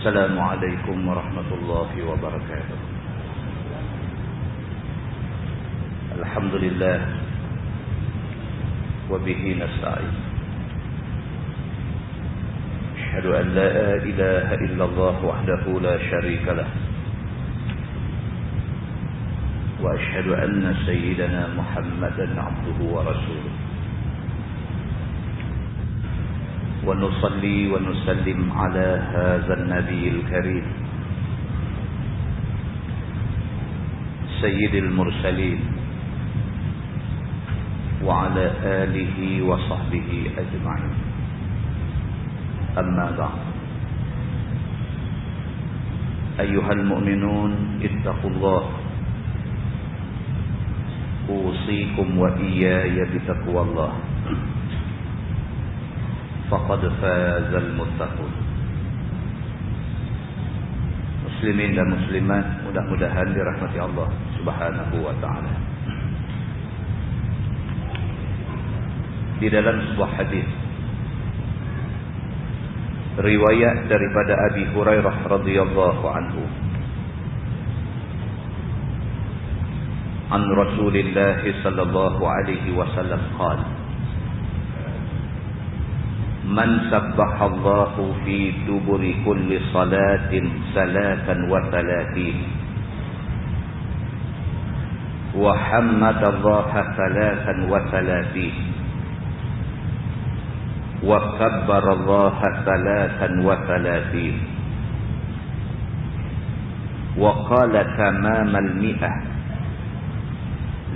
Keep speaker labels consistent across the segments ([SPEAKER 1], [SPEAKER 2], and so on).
[SPEAKER 1] السلام عليكم ورحمة الله وبركاته. الحمد لله وبه نستعين. أشهد أن لا إله إلا الله وحده لا شريك له، وأشهد أن سيدنا محمدا عبده ورسوله، ونصلي ونسلم على هذا النبي الكريم سيد المرسلين وعلى آله وصحبه أجمعين. أما بعد، أيها المؤمنون اتقوا الله، أوصيكم وإياي بتقوى الله، faqad fazal muttaqun. Muslimin dan muslimat, mudah-mudahan dirahmati Allah Subhanahu wa taala. Di dalam sebuah hadis riwayat daripada Abi Hurairah radhiyallahu anhu, an Rasulillah sallallahu alaihi wasallam qala: Man sabbahallahu fi duburi kulli salatin salatan wa salatin, wa hammadallaha salatan wa salatin, wa kabbarallaha salatan wa salatin, wa qala tamamal mi'ah,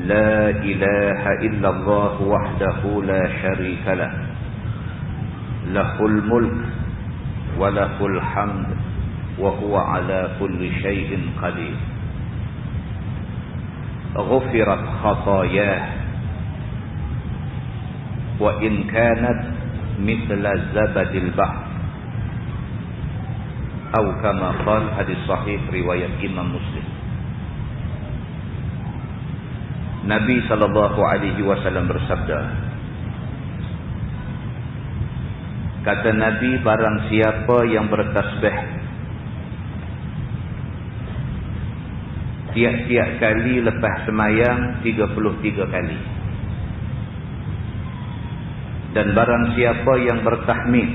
[SPEAKER 1] la ilaha illallah wahdahu la sharika lah, lahul mulk wa lahul hamd wa huwa ala kulli syai'in qadir. Ghufirat khatayah wa in kanat mithla zabadil bahr, atau kama qala, hadis sahih riwayat Imam Muslim. Nabi sallallahu alaihi wasallam bersabda, kata Nabi, barang siapa yang bertasbih tiap-tiap kali lepas semayang 33 kali, dan barang siapa yang bertahmid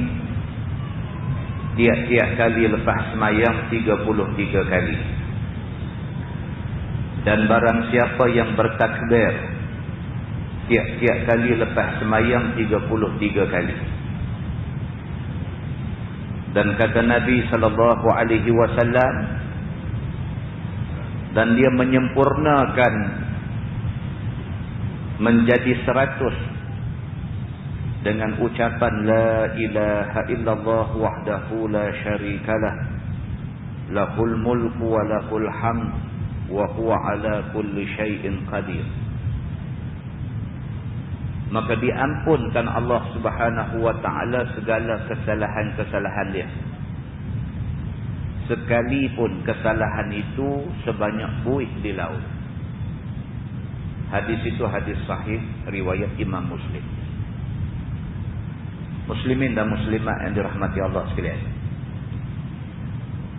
[SPEAKER 1] tiap-tiap kali lepas semayang 33 kali, dan barang siapa yang bertakbir tiap-tiap kali lepas semayang 33 kali. Dan kata Nabi sallallahu alaihi wasallam, dan dia menyempurnakan menjadi 100 dengan ucapan la ilaha illallah wahdahu la syarikalah, lahul mulku wa lahul hamd wa huwa ala kulli syai'in qadir. Maka diampunkan Allah Subhanahu wa taala segala kesalahan-kesalahan dia, sekalipun kesalahan itu sebanyak buih di laut. Hadis itu hadis sahih riwayat Imam Muslim. Muslimin dan muslimat yang dirahmati Allah sekalian,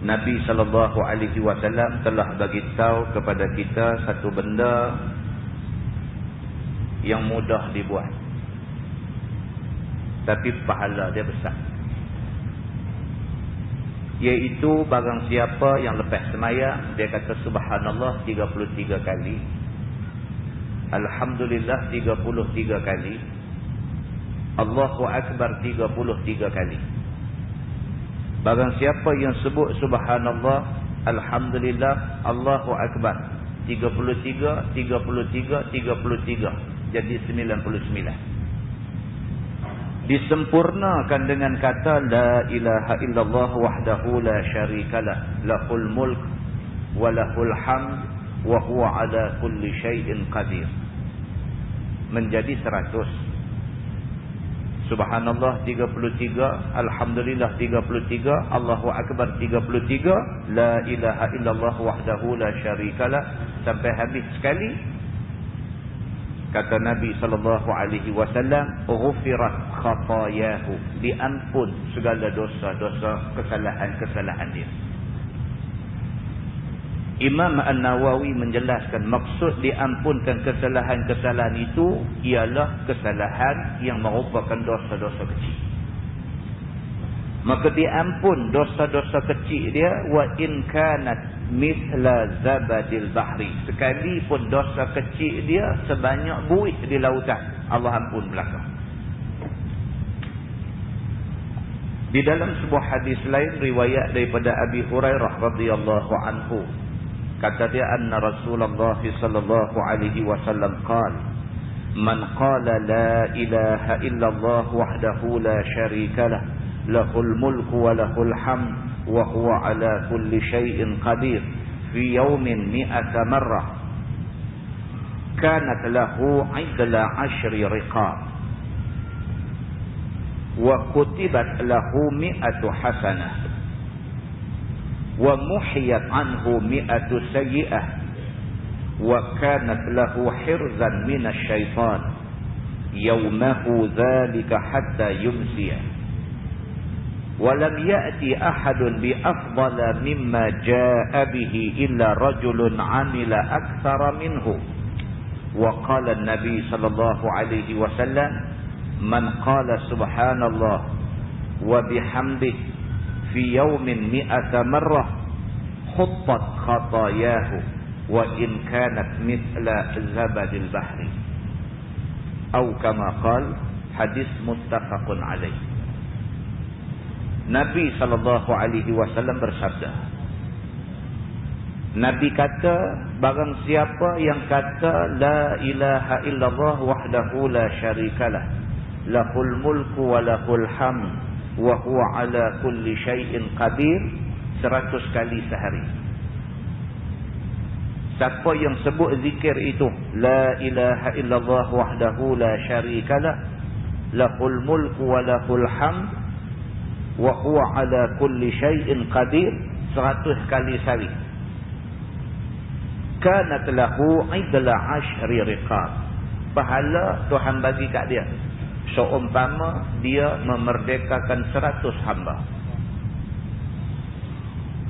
[SPEAKER 1] Nabi sallallahu alaihi wasallam telah bagi tahu kepada kita satu benda yang mudah dibuat, tapi pahala dia besar. Iaitu barang siapa yang lepas sembahyang dia kata subhanallah 33 kali, alhamdulillah 33 kali, Allahu akbar 33 kali. Barang siapa yang sebut subhanallah, alhamdulillah, Allahu akbar 33, jadi 99. Disempurnakan dengan kata la ilaha illallah wahdahu la syarikalah, lahul mulk wa lahul hamd wa huwa ala kulli syai'in qadir, menjadi 100. Subhanallah 33, alhamdulillah 33, Allahu akbar 33, la ilaha illallah wahdahu la syarikalah, sampai habis sekali Kata Nabi SAW, "Ghufirat khatayahu." Diampun segala dosa-dosa, kesalahan-kesalahan dia. Imam An-Nawawi menjelaskan maksud diampunkan kesalahan-kesalahan itu ialah kesalahan yang merupakan dosa-dosa kecil. Maka diampun dosa-dosa kecil dia, wa in kanat mithla zabadil bahri. Sekalipun dosa kecil dia sebanyak buih di lautan, Allah ampun belaka. Di dalam sebuah hadis lain riwayat daripada Abi Hurairah radhiyallahu anhu, kata dia, anna Rasulullah sallallahu alaihi wasallam qala, man qala la ilaha illallah wahdahu la syarika lah, lahul mulku wa lahul hamd wa huwa ala kulli syai'in qadir fi yawmin mi'ata marrah kanat lahu 'idla 'ashri riqab wa kutibat lahu mi'atu hasanah wa muhiyat anhu mi'atu sayyi'ah wa kanat lahu hirzan minasy syaitan yawmahu dzalika hatta yumsiya wa lam ya'ti ahadun bi afdala mimma jaa'a bihi illa rajulun 'amila aktsara minhu wa qala an-nabi sallallahu alaihi wasallam man qala subhanallah wa bihamdihi fi yawmin mi'ata marrah khuttat khatayahu wa in kanat mithla zabadil bahri atau kama qala, hadis muttafaqun alaih. Nabi SAW bersabda, Nabi kata, barang siapa yang kata la ilaha illallah wahdahu la syarikalah, lahul mulku wa lahul hamd wa huwa ala kulli syai'in qadir, 100 kali sehari. Siapa yang sebut zikir itu, la ilaha illallah wahdahu la syarikalah, lahul mulku wa lahul hamd wa huwa ala kulli syai'in qadir, 100 kali sehari, kanat lahu 'idla 'ashri riqab, pahala Tuhan bagi kat dia seumpama dia memerdekakan 100 hamba.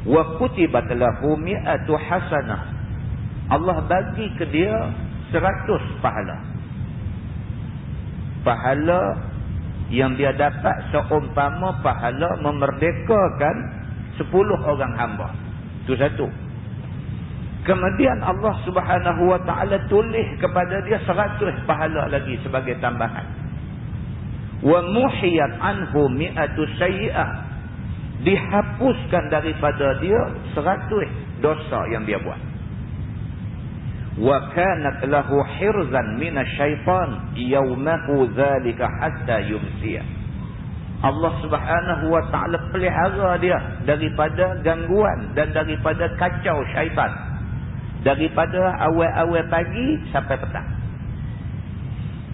[SPEAKER 1] Wa kutibat lahu mi'atu hasanah, Allah bagi ke dia 100 pahala. Pahala yang dia dapat seumpama pahala memerdekakan 10 orang hamba. Itu satu. Kemudian Allah Subhanahu wa taala tulis kepada dia 100 pahala lagi sebagai tambahan. Wa muhiyat anhu mi'atu sayyi'ah, dihapuskan daripada dia 100 dosa yang dia buat. Wa kanat lahu hirzan minasy syaitan yawmahu dzalika hatta yumsiya, Allah Subhanahu wa taala pelihara dia daripada gangguan dan daripada kacau syaitan, daripada awal-awal pagi sampai petang.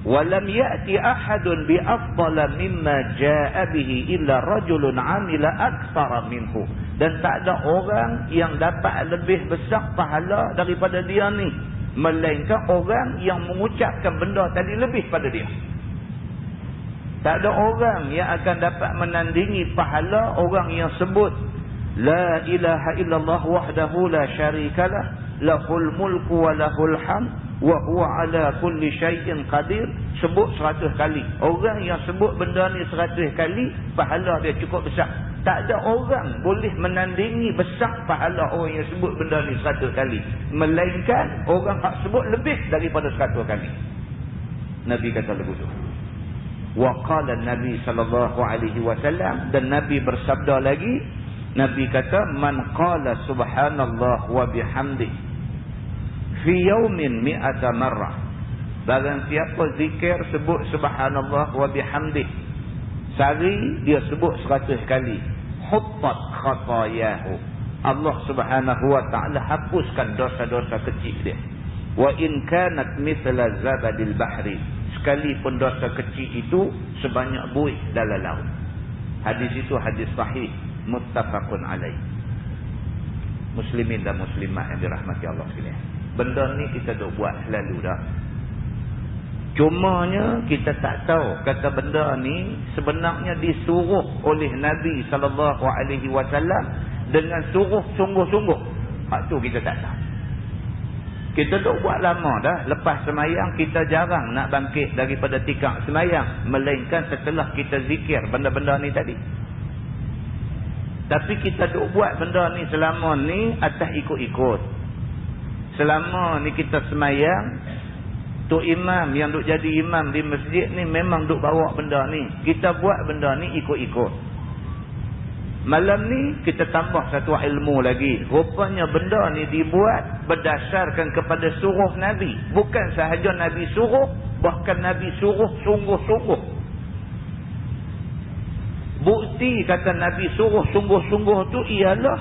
[SPEAKER 1] Walam ya'ti ahadun bi afdala mimma jaa'a bihi illa rajulun 'amila aktsara minhu, dan tak ada orang yang dapat lebih besar pahala daripada dia ni, melainkan orang yang mengucapkan benda tadi lebih pada dia. Tak ada orang yang akan dapat menandingi pahala orang yang sebut la ilaha illallah wahdahu la syarikalah, lahul mulku wa lahul hamd wa huwa ala kulli syai'in qadir, sebut 100 kali. Orang yang sebut benda ni 100 kali, pahala dia cukup besar. Tak ada orang boleh menandingi besar pahala orang yang sebut benda ni 100 kali, melainkan orang yang sebut lebih daripada 100 kali. Nabi kata begitu. Wa qala Nabi sallallahu alaihi wasallam, dan Nabi bersabda lagi, Nabi kata, man qala subhanallah wa bihamdihi fi yawmin mi'ata marrah, barang siapa zikir sebut subhanallah wa bihamdihi, sehari dia sebut 100 kali, huttat khatayahu, Allah Subhanahu wa taala hapuskan dosa-dosa kecil dia. Wa in kanat mithla zabadil bahri, sekalipun dosa kecil itu sebanyak buih dalam laut. Hadis itu hadis sahih muttafaqun alaih. Muslimin dan muslimat yang dirahmati Allah sekalian, benda ni kita duk buat selalu dah. Cumanya kita tak tahu kata benda ni sebenarnya disuruh oleh Nabi SAW dengan suruh sungguh-sungguh. Hak tu kita tak tahu. Kita duk buat lama dah. Lepas semayang kita jarang nak bangkit daripada tikar semayang. Melainkan setelah kita zikir benda-benda ni tadi. Tapi kita duk buat benda ni selama ni atas ikut-ikut. Selama ni kita semayang, Tok Imam yang duk jadi imam di masjid ni memang duk bawa benda ni. Kita buat benda ni ikut-ikut. Malam ni kita tambah satu ilmu lagi. Rupanya benda ni dibuat berdasarkan kepada suruh Nabi. Bukan sahaja Nabi suruh, bahkan Nabi suruh sungguh-sungguh. Bukti kata Nabi suruh sungguh-sungguh tu ialah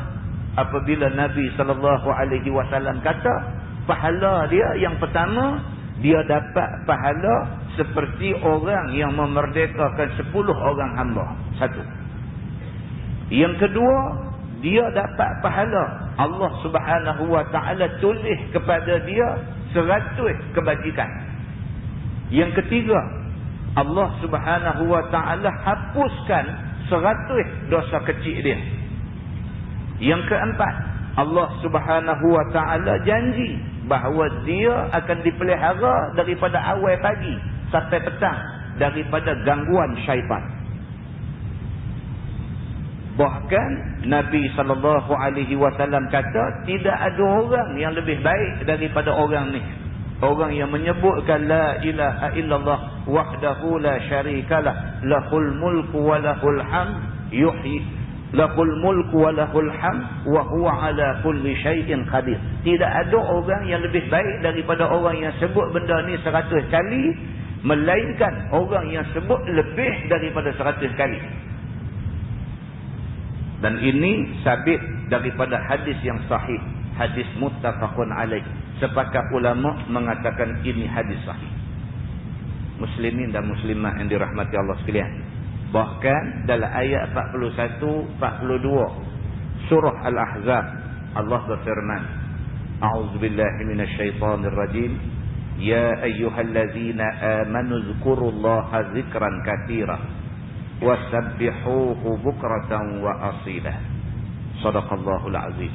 [SPEAKER 1] apabila Nabi SAW kata pahala dia yang pertama, dia dapat pahala seperti orang yang memerdekakan 10 orang hamba. Satu. Yang kedua, dia dapat pahala. Allah Subhanahu Wa Taala tulis kepada dia 100 kebajikan. Yang ketiga, Allah Subhanahu Wa Taala hapuskan 100 dosa kecil dia. Yang keempat, Allah Subhanahu Wa Taala janji bahawa dia akan dipelihara daripada awal pagi sampai petang daripada gangguan syaitan. Bahkan Nabi SAW kata tidak ada orang yang lebih baik daripada orang ni. Orang yang menyebutkan la ilaha illallah wahdahu la syarikalah lahul mulku wa lahul hamd yuhyi lahul mulku wa lahul hamd wa huwa ala kulli syai'in qadir. Tidak ada orang yang lebih baik daripada orang yang sebut benda ni 100 kali, melainkan orang yang sebut lebih daripada 100 kali. Dan ini sabit daripada hadis yang sahih, hadis muttafaqun alaih. Sepakat ulama mengatakan ini hadis sahih. Muslimin dan muslimat yang dirahmati Allah sekalian. Bahkan dalam ayat 41, 42 surah Al-Ahzab, Allah berfirman, A'udzubillahi minasyaitonirrajim. Ya ayyuhallazina amanu dzkurullaha dzikran katsira wasabbihuhu bukratan wa asila. Shadaqallahul azim.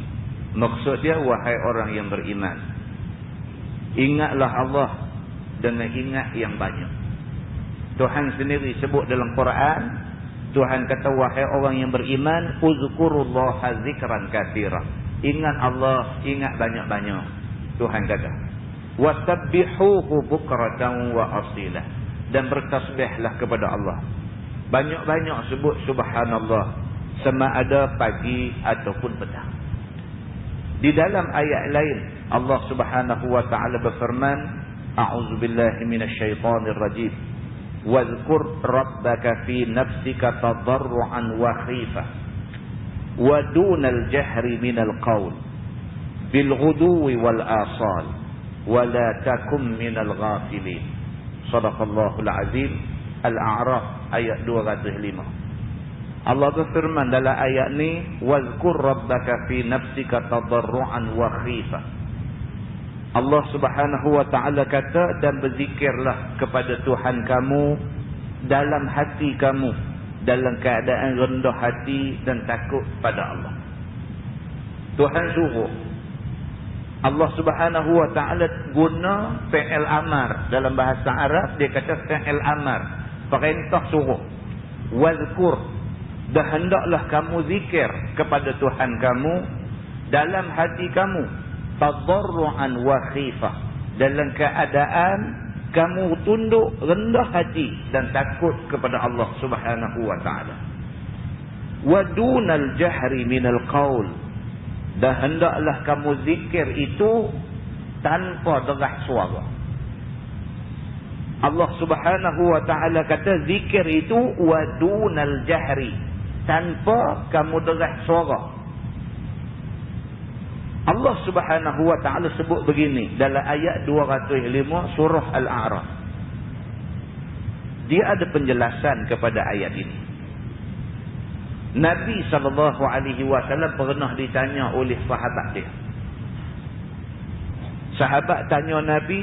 [SPEAKER 1] Maksud dia, wahai orang yang beriman, ingatlah Allah dengan ingat yang banyak. Tuhan sendiri sebut dalam Quran, Tuhan kata wahai orang yang beriman, uzkurullaha dzikran katsira. Ingat Allah, ingat banyak-banyak. Tuhan kata, wasabbihuhu bukratan wa asila. Dan bertasbihlah kepada Allah. Banyak-banyak sebut subhanallah, sama ada pagi ataupun petang. Di dalam ayat lain Allah Subhanahu wa taala berfirman, a'udzubillahi minasyaitonir rajim. Wadhkur rabbaka fi nafsika tadarruan wa khifah wa dunal jahri minal qaul bil ghuduwi wal asal wa la takum minal ghafilin. Shadaqallahul azim. Al-A'raf ayat 205. Allah berfirman dalam ayat ni, wazkur rabbaka fi nafsika tadarruan wa khifah. Allah Subhanahu wa taala kata, dan berzikirlah kepada Tuhan kamu dalam hati kamu, dalam keadaan rendah hati dan takut pada Allah. Tuhan suruh. Allah Subhanahu wa taala guna fi'il amar dalam bahasa Arab, dia kata fi'il amar, perintah suruh. Wazkur, dah hendaklah kamu zikir kepada Tuhan kamu dalam hati kamu, tadarruan wa khifah, dalam keadaan kamu tunduk rendah hati dan takut kepada Allah Subhanahu wa taala. Wa dunal jahri minal qaul, dah hendaklah kamu zikir itu tanpa deras suara. Allah Subhanahu wa taala kata zikir itu wa dunal jahri, tanpa kamu deras suara. Allah Subhanahu wa taala sebut begini dalam ayat 205 surah Al-A'raf. Dia ada penjelasan kepada ayat ini. Nabi SAW pernah ditanya oleh sahabat dia. Sahabat tanya Nabi,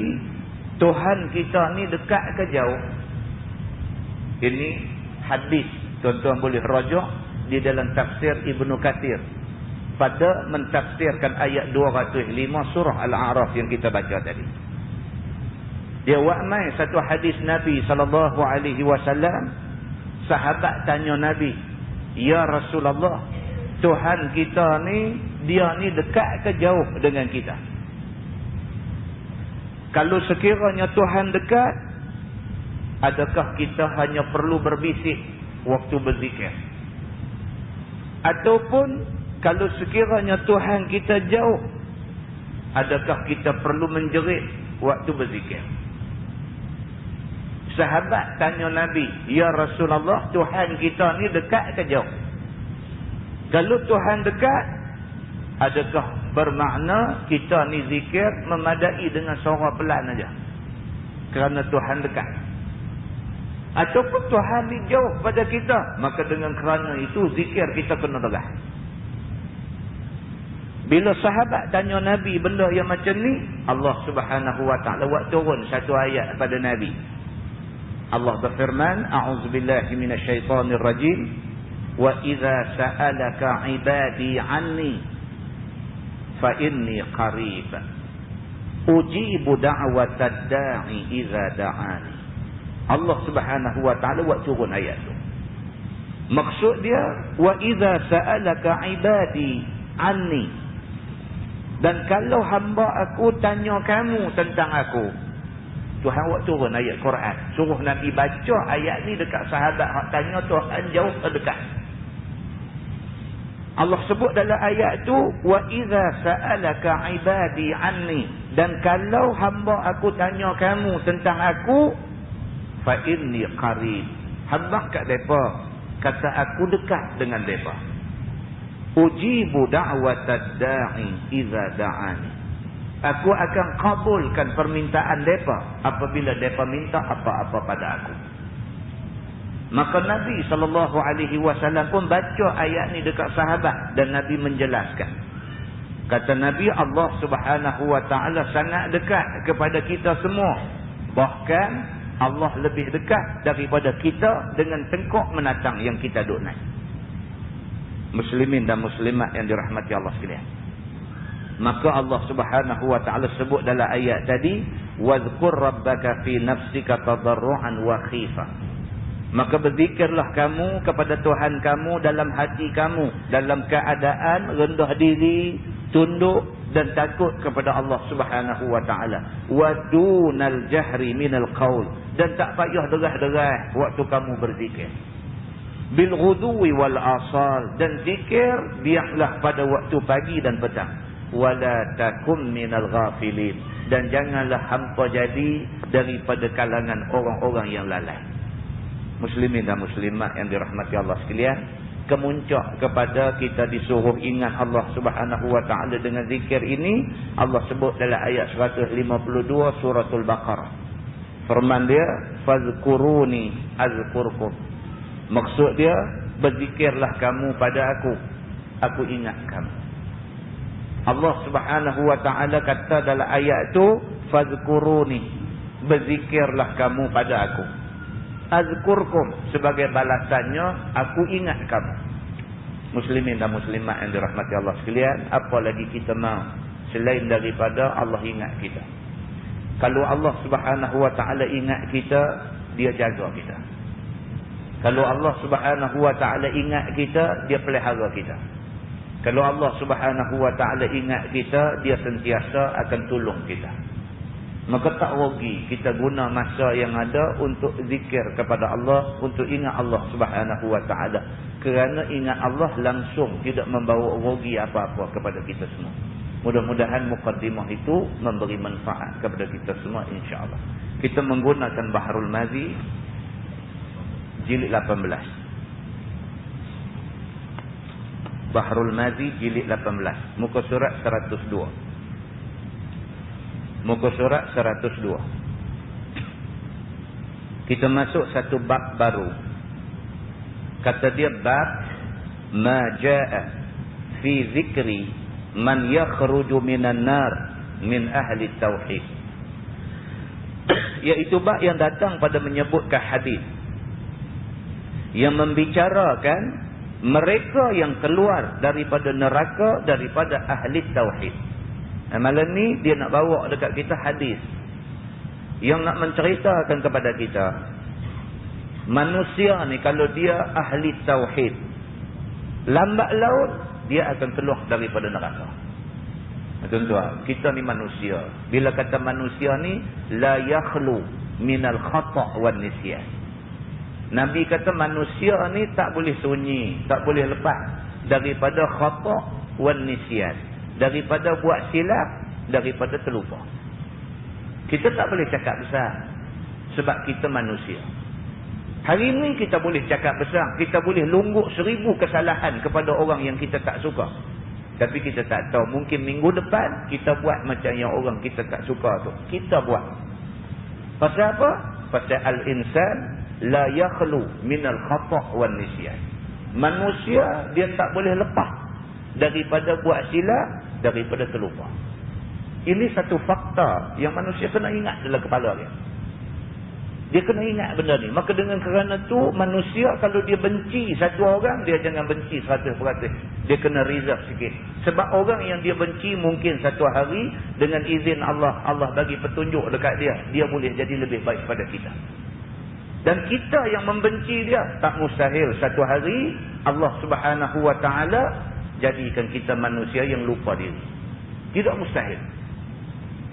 [SPEAKER 1] Tuhan kita ni dekat ke jauh? Ini hadis, tuan-tuan boleh rujuk di dalam tafsir Ibnu Katsir pada mentafsirkan ayat 205 surah Al-A'raf yang kita baca tadi. Dia wa'mai satu hadis Nabi SAW. Sahabat tanya Nabi, "Ya Rasulullah, Tuhan kita ni, dia ni dekat ke jauh dengan kita? Kalau sekiranya Tuhan dekat, adakah kita hanya perlu berbisik waktu berzikir? Ataupun kalau sekiranya Tuhan kita jauh, adakah kita perlu menjerit waktu berzikir?" Sahabat tanya Nabi, "Ya Rasulullah, Tuhan kita ni dekat ke jauh? Kalau Tuhan dekat, adakah bermakna kita ni zikir memadai dengan suara pelan aja kerana Tuhan dekat? Ataupun Tuhan ni jauh pada kita, maka dengan kerana itu zikir kita kena tegas?" Bila sahabat tanya Nabi benda yang macam ni, Allah Subhanahu wa taala buat turun satu ayat pada Nabi. Allah berfirman, "A'udzubillahi minasyaitonir rajim. Wa idza sa'alaka 'ibadi 'anni fa inni qarib. Ujibu da'watad da'i idza da'ani." Allah Subhanahu wa taala buat turun ayat tu. Maksud dia, wa idza sa'alaka 'ibadi 'anni. Dan kalau hamba aku tanya kamu tentang aku, Tuhan buat turun ayat Quran. Suruh Nabi baca ayat ni dekat sahabat hak tanya Tuhan jauh ke dekat. Allah sebut dalam ayat tu, wa idza sa'alaka 'ibadi 'anni. Dan kalau hamba aku tanya kamu tentang aku, fa inni qarib. Hamba kat depa kata aku dekat dengan depa. Ujibu da'watad da'i idza da'ani. Aku akan kabulkan permintaan depa apabila depa minta apa-apa pada aku. Maka Nabi SAW pun baca ayat ni dekat sahabat dan Nabi menjelaskan. Kata Nabi, Allah Subhanahu wa taala sangat dekat kepada kita semua. Bahkan Allah lebih dekat daripada kita dengan tengkok menatang yang kita duk naik. Muslimin dan muslimat yang dirahmati Allah sekalian. Maka Allah Subhanahu wa taala sebut dalam ayat tadi, "Wadhkur rabbaka fi nafsika tadarruan wa khifa." Maka berzikirlah kamu kepada Tuhan kamu dalam hati kamu, dalam keadaan rendah diri, tunduk dan takut kepada Allah Subhanahu wa taala. Wa dunal jahri minal qaul. Dan tak payah derah-derah waktu kamu berzikir. Bil ghudwi wal asal. Dan zikir biarlah pada waktu pagi dan petang. Wala takum minal ghafilin. Dan janganlah hampa jadi daripada kalangan orang-orang yang lalai. Muslimin dan muslimat yang dirahmati Allah sekalian, kemuncak kepada kita disuruh ingat Allah Subhanahu wa taala dengan zikir ini, Allah sebut dalam ayat 152 suratul Baqarah. Firman dia, "Fazkuruni azkurkum." Maksud dia, berzikirlah kamu pada aku ingat kamu. Allah Subhanahu wa taala kata dalam ayat tu, "Fazkuruni." Berzikirlah kamu pada aku. Azkurkum, sebagai balasannya aku ingat kamu. Muslimin dan muslimat yang dirahmati Allah sekalian, apa lagi kita mahu selain daripada Allah ingat kita? Kalau Allah Subhanahu wa taala ingat kita, dia jaga kita. Kalau Allah Subhanahu wa taala ingat kita, dia pelihara kita. Kalau Allah Subhanahu wa taala ingat kita, dia sentiasa akan tolong kita. Maka tak rugi kita guna masa yang ada untuk zikir kepada Allah, untuk ingat Allah Subhanahu wa taala. Kerana ingat Allah langsung tidak membawa rugi apa-apa kepada kita semua. Mudah-mudahan muqaddimah itu memberi manfaat kepada kita semua insya-Allah. Kita menggunakan Bahrul Mazi jilid 18. Bahrul Mazi jilid 18, muka surat 102. Muka surat 102. Kita masuk satu bab baru. Kata dia bab ma jaa fi zikri man yakhruju minan nar min ahli tauhid. iaitu bab yang datang pada menyebutkan hadis yang membicarakan mereka yang keluar daripada neraka daripada ahli tauhid. Malam ni dia nak bawa dekat kita hadis yang nak menceritakan kepada kita manusia ni kalau dia ahli tauhid, lambat laun dia akan keluar daripada neraka. Tuan-tuan, kita ni manusia. Bila kata manusia ni la yakhlu minal khata' wan nisyan. Nabi kata manusia ni tak boleh sunyi, tak boleh lepas daripada khata' wan nisyan, daripada buat silap, daripada terlupa. Kita tak boleh cakap besar sebab kita manusia. Hari ni kita boleh cakap besar, kita boleh lungguk 1000 kesalahan kepada orang yang kita tak suka. Tapi kita tak tahu, mungkin minggu depan kita buat macam yang orang kita tak suka tu. Kita buat. Pasal apa? Pasal al-insan la yakhlu minal khata' wan nisyan. Manusia dia tak boleh lepas daripada buat silap, daripada terlupa. Ini satu fakta yang manusia kena ingat dalam kepala dia. Dia kena ingat benda ni. Maka dengan kerana tu manusia kalau dia benci satu orang, dia jangan benci 100%. Dia kena reserve sikit. Sebab orang yang dia benci mungkin satu hari dengan izin Allah, Allah bagi petunjuk dekat dia, dia boleh jadi lebih baik pada kita. Dan kita yang membenci dia, tak mustahil satu hari Allah Subhanahu Wa Taala jadikan kita manusia yang lupa diri. Tidak mustahil.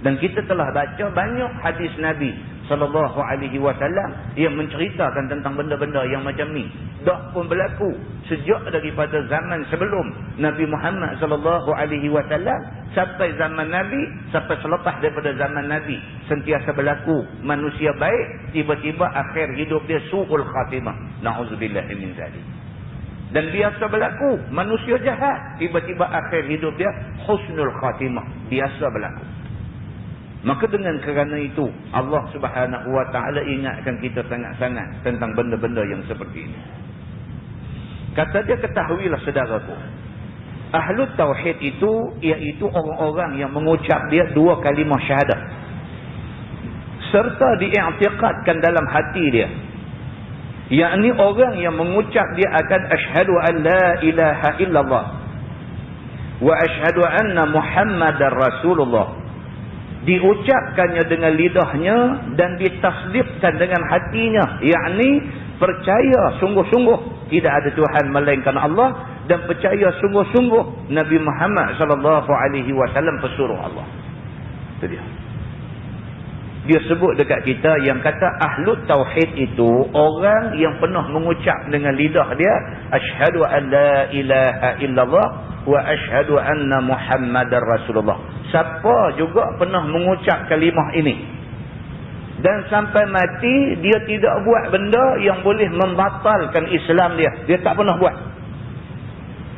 [SPEAKER 1] Dan kita telah baca banyak hadis Nabi sallallahu alaihi wasallam yang menceritakan tentang benda-benda yang macam ni. Dah pun berlaku sejak daripada zaman sebelum Nabi Muhammad sallallahu alaihi wasallam sampai zaman Nabi, sampai selepas daripada zaman Nabi, sentiasa berlaku manusia baik, tiba-tiba akhir hidup dia su'ul khatimah. Na'udzubillah min zalik. Dan biasa berlaku manusia jahat, tiba-tiba akhir hidup dia husnul khatimah. Biasa berlaku. Maka dengan kerana itu Allah Subhanahu Wa Taala ingatkan kita sangat-sangat tentang benda-benda yang seperti ini. Kata dia, ketahuilah saudaraku, ahlu tauhid itu iaitu orang-orang yang mengucap dia 2 kalimah syahadah serta diiktikadkan dalam hati dia, yakni orang yang mengucap dia akan asyhadu an la ilaha illallah wa asyhadu anna muhammadar rasulullah. Diucapkannya dengan lidahnya dan ditasdikkan dengan hatinya, yakni percaya sungguh-sungguh tidak ada Tuhan melainkan Allah dan percaya sungguh-sungguh Nabi Muhammad sallallahu alaihi wasallam pesuruh Allah. Itu dia. Dia sebut dekat kita yang kata ahlu tauhid itu orang yang pernah mengucap dengan lidah dia asyhadu an la ilaha illallah wa asyhadu anna muhammadar rasulullah. Siapa juga pernah mengucap kalimah ini dan sampai mati dia tidak buat benda yang boleh membatalkan Islam dia, dia tak pernah buat.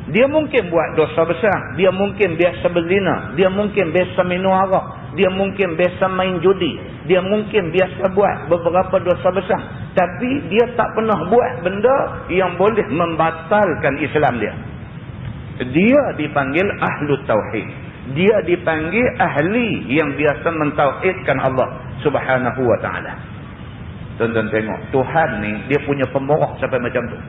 [SPEAKER 1] Dia mungkin buat dosa besar, dia mungkin biasa berzina, dia mungkin biasa minum arak, dia mungkin biasa main judi, dia mungkin biasa buat beberapa dosa besar, tapi dia tak pernah buat benda yang boleh membatalkan Islam dia. Dia dipanggil ahlu tauhid. Dia dipanggil ahli yang biasa mentauhidkan Allah Subhanahu Wa Taala. Tuan-tuan tengok, Tuhan ni dia punya pemurah sampai macam tu.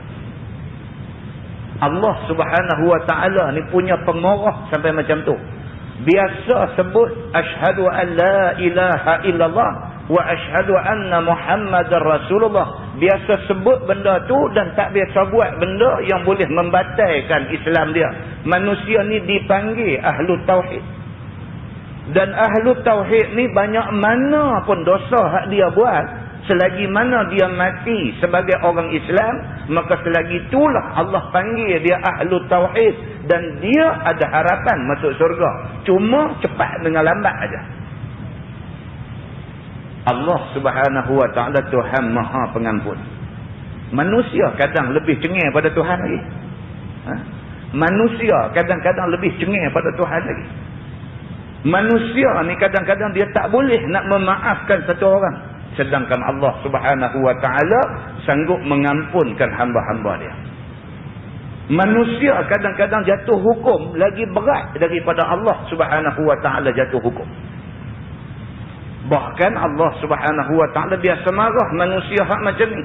[SPEAKER 1] Allah Subhanahu Wa Taala ni punya pemurah sampai macam tu. Biasa sebut asyhadu an la ilaha illallah wa asyhadu anna muhammadar rasulullah. Biasa sebut benda tu dan tak biasa buat benda yang boleh membatalkan Islam dia. Manusia ni dipanggil ahlu tauhid. Dan ahlu tauhid ni banyak mana pun dosa hak dia buat, selagi mana dia mati sebagai orang Islam, maka selagi itulah Allah panggil dia ahlu tauhid dan dia ada harapan masuk syurga. Cuma cepat dengan lambat aja. Allah Subhanahu Wa Taala Tuhan Maha Pengampun. Manusia kadang lebih cengeng pada Tuhan lagi. Manusia kadang-kadang lebih cengeng pada Tuhan lagi. Manusia ni kadang-kadang dia tak boleh nak memaafkan satu orang, sedangkan Allah Subhanahu Wa Taala sanggup mengampunkan hamba-hamba dia. Manusia kadang-kadang jatuh hukum lagi berat daripada Allah Subhanahu Wa Taala jatuh hukum. Bahkan Allah Subhanahu Wa Taala biasa marah manusia hak macam ni.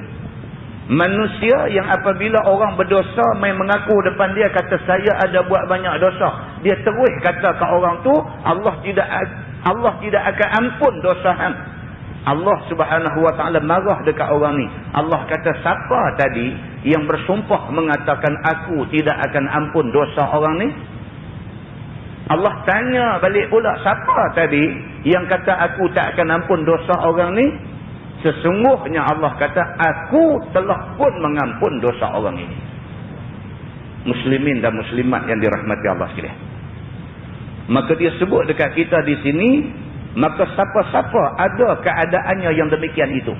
[SPEAKER 1] Manusia yang apabila orang berdosa main mengaku depan dia kata saya ada buat banyak dosa, dia terus kata ke orang tu Allah tidak akan ampun dosa hang. Allah Subhanahu Wa Taala marah dekat orang ni. Allah kata siapa tadi yang bersumpah mengatakan aku tidak akan ampun dosa orang ni? Allah tanya balik pula siapa tadi yang kata aku tak akan ampun dosa orang ni? Sesungguhnya Allah kata aku telah pun mengampun dosa orang ini. Muslimin dan muslimat yang dirahmati Allah sekalian. Maka dia sebut dekat kita di sini, maka siapa-siapa ada keadaannya yang demikian itu.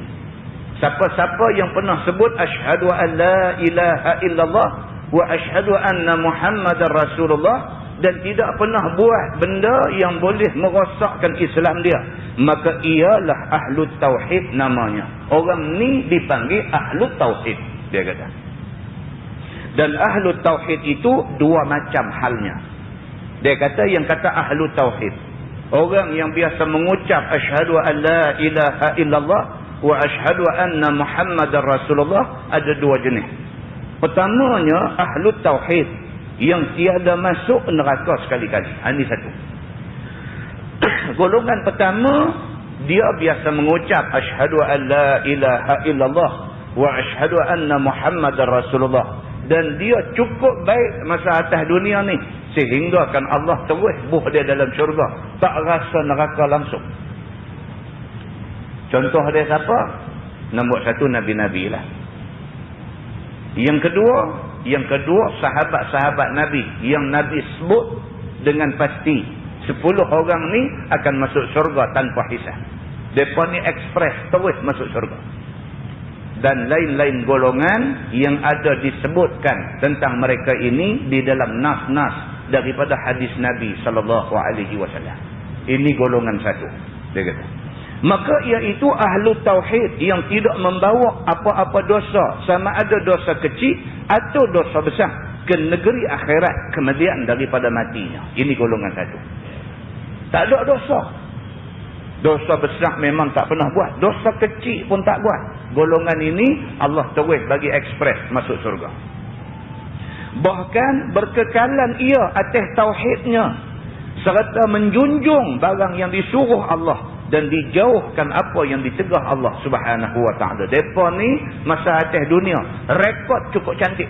[SPEAKER 1] Siapa-siapa yang pernah sebut asyhadu an la ilaha illallah wa asyhadu anna Muhammadar Rasulullah dan tidak pernah buat benda yang boleh merosakkan Islam dia, maka ialah ahlut tauhid namanya. Orang ni dipanggil ahlut tauhid, dia kata. Dan ahlut tauhid itu dua macam halnya. Dia kata yang kata ahlut tauhid, orang yang biasa mengucap asyhadu an la ilaha illallah wa asyhadu anna Muhammadar Rasulullah, ada dua jenis. Pertamanya ahlut tauhid yang tiada masuk neraka sekali-kali. Ini satu. Golongan pertama, dia biasa mengucap asyhadu an la ilaha illallah wa asyhadu anna Muhammadar Rasulullah, dan dia cukup baik masa atas dunia ni sehingga kan Allah terus buh dia dalam syurga, tak rasa neraka langsung. Contoh dia siapa? Nombor satu Nabi-Nabi lah. Yang kedua sahabat-sahabat Nabi yang Nabi sebut dengan pasti 10 orang ni akan masuk syurga tanpa hisab. Mereka ni ekspres terus masuk syurga. Dan lain-lain golongan yang ada disebutkan tentang mereka ini di dalam nas-nas daripada hadis Nabi SAW. Ini golongan satu, dia kata. Maka iaitu ahlu tauhid yang tidak membawa apa-apa dosa, sama ada dosa kecil atau dosa besar, ke negeri akhirat kemudian daripada matinya. Ini golongan satu. Tak ada dosa. Dosa besar memang tak pernah buat. Dosa kecil pun tak buat. Golongan ini Allah terus bagi ekspres masuk surga. Bahkan berkekalan ia atas tauhidnya, serta menjunjung barang yang disuruh Allah dan dijauhkan apa yang dicegah Allah Subhanahu Wa Taala. Depa ni masa atas dunia rekod cukup cantik.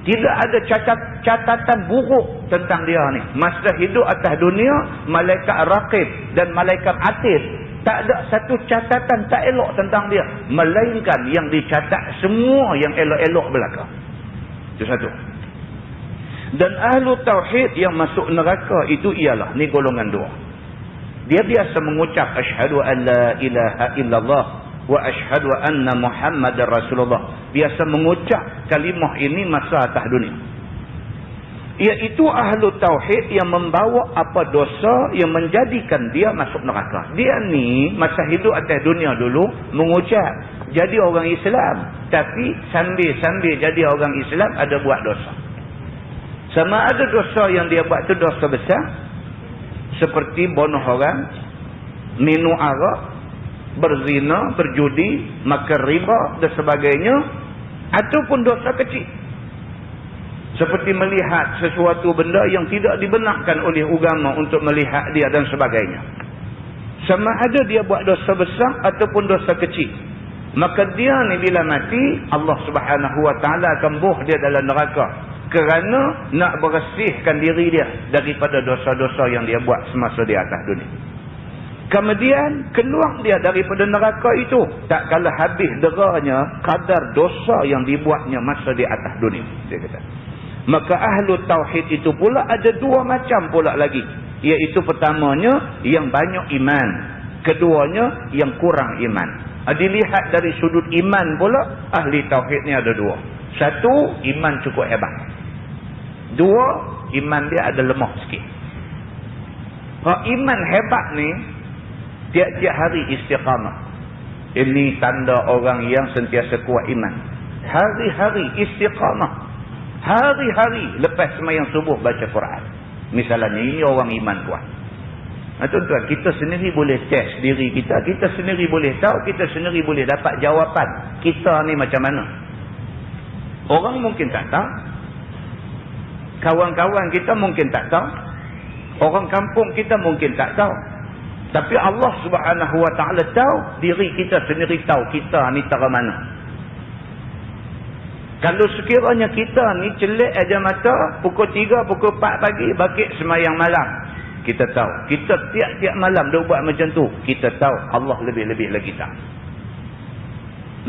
[SPEAKER 1] Tidak ada catatan buruk tentang dia ni. Masa hidup atas dunia, malaikat raqib dan malaikat atid, tak ada satu catatan tak elok tentang dia, melainkan yang dicatat semua yang elok-elok belaka. Itu satu. Dan ahlu tauhid yang masuk neraka itu ialah, ni golongan dua. Dia biasa mengucap asyhadu an la ilaha illallah wa asyhadu anna Muhammadar Rasulullah. Biasa mengucap kalimah ini masa atas dunia. Iaitu ahlu tauhid yang membawa apa dosa yang menjadikan dia masuk neraka. Dia ni masa hidup atas dunia dulu mengucap jadi orang Islam, tapi sambil-sambil jadi orang Islam ada buat dosa. Sama ada dosa yang dia buat tu dosa besar, seperti bunuh orang, minum arak, berzina, berjudi, makan riba dan sebagainya, ataupun dosa kecil seperti melihat sesuatu benda yang tidak dibenarkan oleh agama untuk melihat dia dan sebagainya. Sama ada dia buat dosa besar ataupun dosa kecil, maka dia ni bila mati Allah Subhanahu Wa Taala akan buh dia dalam neraka, kerana nak bersihkan diri dia daripada dosa-dosa yang dia buat semasa di atas dunia. Kemudian keluar dia daripada neraka itu, tak kala habis deranya kadar dosa yang dibuatnya masa di atas dunia, dia kata. Maka ahlu tauhid itu pula ada dua macam pula lagi, iaitu pertamanya yang banyak iman, keduanya yang kurang iman. Dilihat dari sudut iman pula, ahli tauhid ni ada dua. Satu, iman cukup hebat. Dua, iman dia ada lemah sikit. Kalau iman hebat ni tiap-tiap hari istiqamah. Ini tanda orang yang sentiasa kuat iman. Hari-hari istiqamah. Hari-hari lepas sembahyang subuh baca Quran. Misalnya ini orang iman kuat. Tuan-tuan, kita sendiri boleh test diri kita. Kita sendiri boleh tahu. Kita sendiri boleh dapat jawapan. Kita ni macam mana. Orang mungkin tak tahu. Kawan-kawan kita mungkin tak tahu. Orang kampung kita mungkin tak tahu. Tapi Allah Subhanahu Wa Taala tahu. Diri kita sendiri tahu kita ni tara mana. Kalau sekiranya kita ni celik aja mata, pukul 3, pukul 4 pagi, bakit semayang malam. Kita tahu. Kita tiap-tiap malam dia buat macam tu. Kita tahu. Allah lebih-lebih lagi tahu.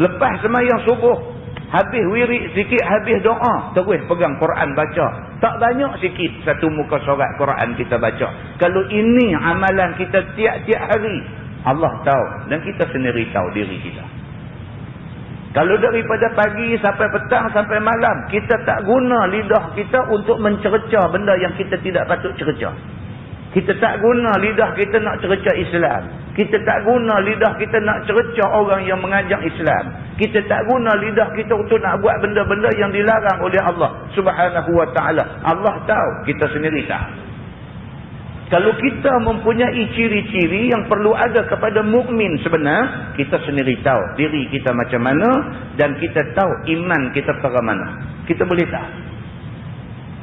[SPEAKER 1] Lepas semayang subuh, habis wirid sikit, habis doa, terus pegang Quran baca. Tak banyak sikit satu muka surat Quran kita baca. Kalau ini amalan kita tiap-tiap hari, Allah tahu. Dan kita sendiri tahu diri kita. Kalau daripada pagi sampai petang sampai malam, kita tak guna lidah kita untuk mencerca benda yang kita tidak patut cerca. Kita tak guna lidah kita nak cerca Islam. Kita tak guna lidah kita nak cerca orang yang mengajak Islam. Kita tak guna lidah kita untuk nak buat benda-benda yang dilarang oleh Allah Subhanahu Wa Taala. Allah tahu, kita sendiri tahu. Kalau kita mempunyai ciri-ciri yang perlu ada kepada mukmin sebenar, kita sendiri tahu diri kita macam mana dan kita tahu iman kita pada mana. Kita boleh tahu.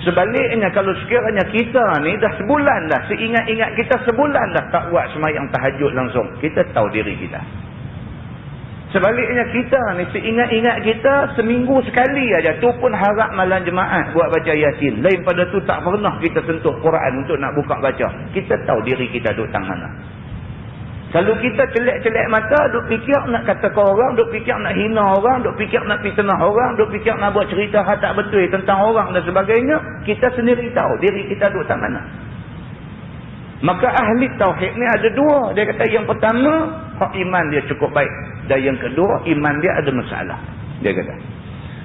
[SPEAKER 1] Sebaliknya, kalau sekiranya kita ni dah sebulan dah, seingat-ingat kita sebulan dah tak buat sembahyang tahajud langsung, kita tahu diri kita. Sebaliknya, kita ni seingat-ingat kita seminggu sekali aja, tu pun harap malam jemaah buat baca Yasin. Lain pada tu tak pernah kita sentuh Quran untuk nak buka baca. Kita tahu diri kita duduk tang mana. Kalau kita celek-celek mata, duk fikir nak kata ke orang, duk fikir nak hina orang, duk fikir nak fitnah orang, duk fikir nak buat cerita hal tak betul tentang orang dan sebagainya, kita sendiri tahu diri kita duduk tang mana. Maka ahli tauhid ni ada dua. Dia kata yang pertama, hak iman dia cukup baik. Dan yang kedua, iman dia ada masalah. Dia kata.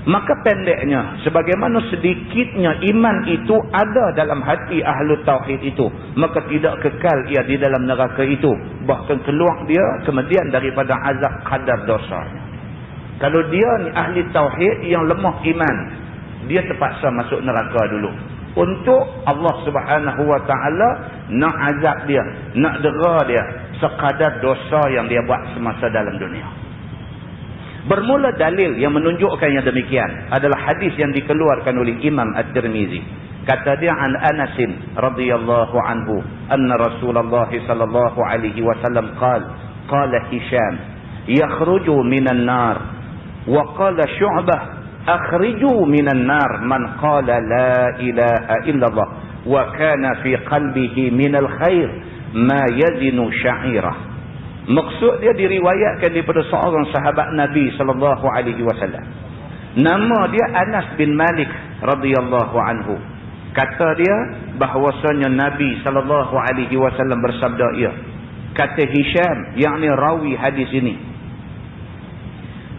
[SPEAKER 1] Maka pendeknya, sebagaimana sedikitnya iman itu ada dalam hati ahli tauhid itu, maka tidak kekal ia di dalam neraka itu. Bahkan keluar dia kemudian daripada azab kadar dosanya. Kalau dia ni ahli tauhid yang lemah iman, dia terpaksa masuk neraka dulu. Untuk Allah Subhanahu Wa Taala nak azab dia, nak dera dia sekadar dosa yang dia buat semasa dalam dunia. Bermula dalil yang menunjukkan yang demikian adalah hadis yang dikeluarkan oleh Imam At-Tirmizi. Kata dia an Anas radhiyallahu anhu anna Rasulullah sallallahu alaihi wasallam qala Hisham yakhruju minan nar wa qala Syu'bah akhriju minan nar man qala la ilaha illallah wa kana fi qalbihi minal khair ma yazinu sya'irah. Maksud dia diriwayatkan daripada seorang sahabat Nabi sallallahu alaihi wasallam. Nama dia Anas bin Malik radhiyallahu anhu. Kata dia bahwasanya Nabi sallallahu alaihi wasallam bersabda ia. Kata Hisham, yakni rawi hadis ini,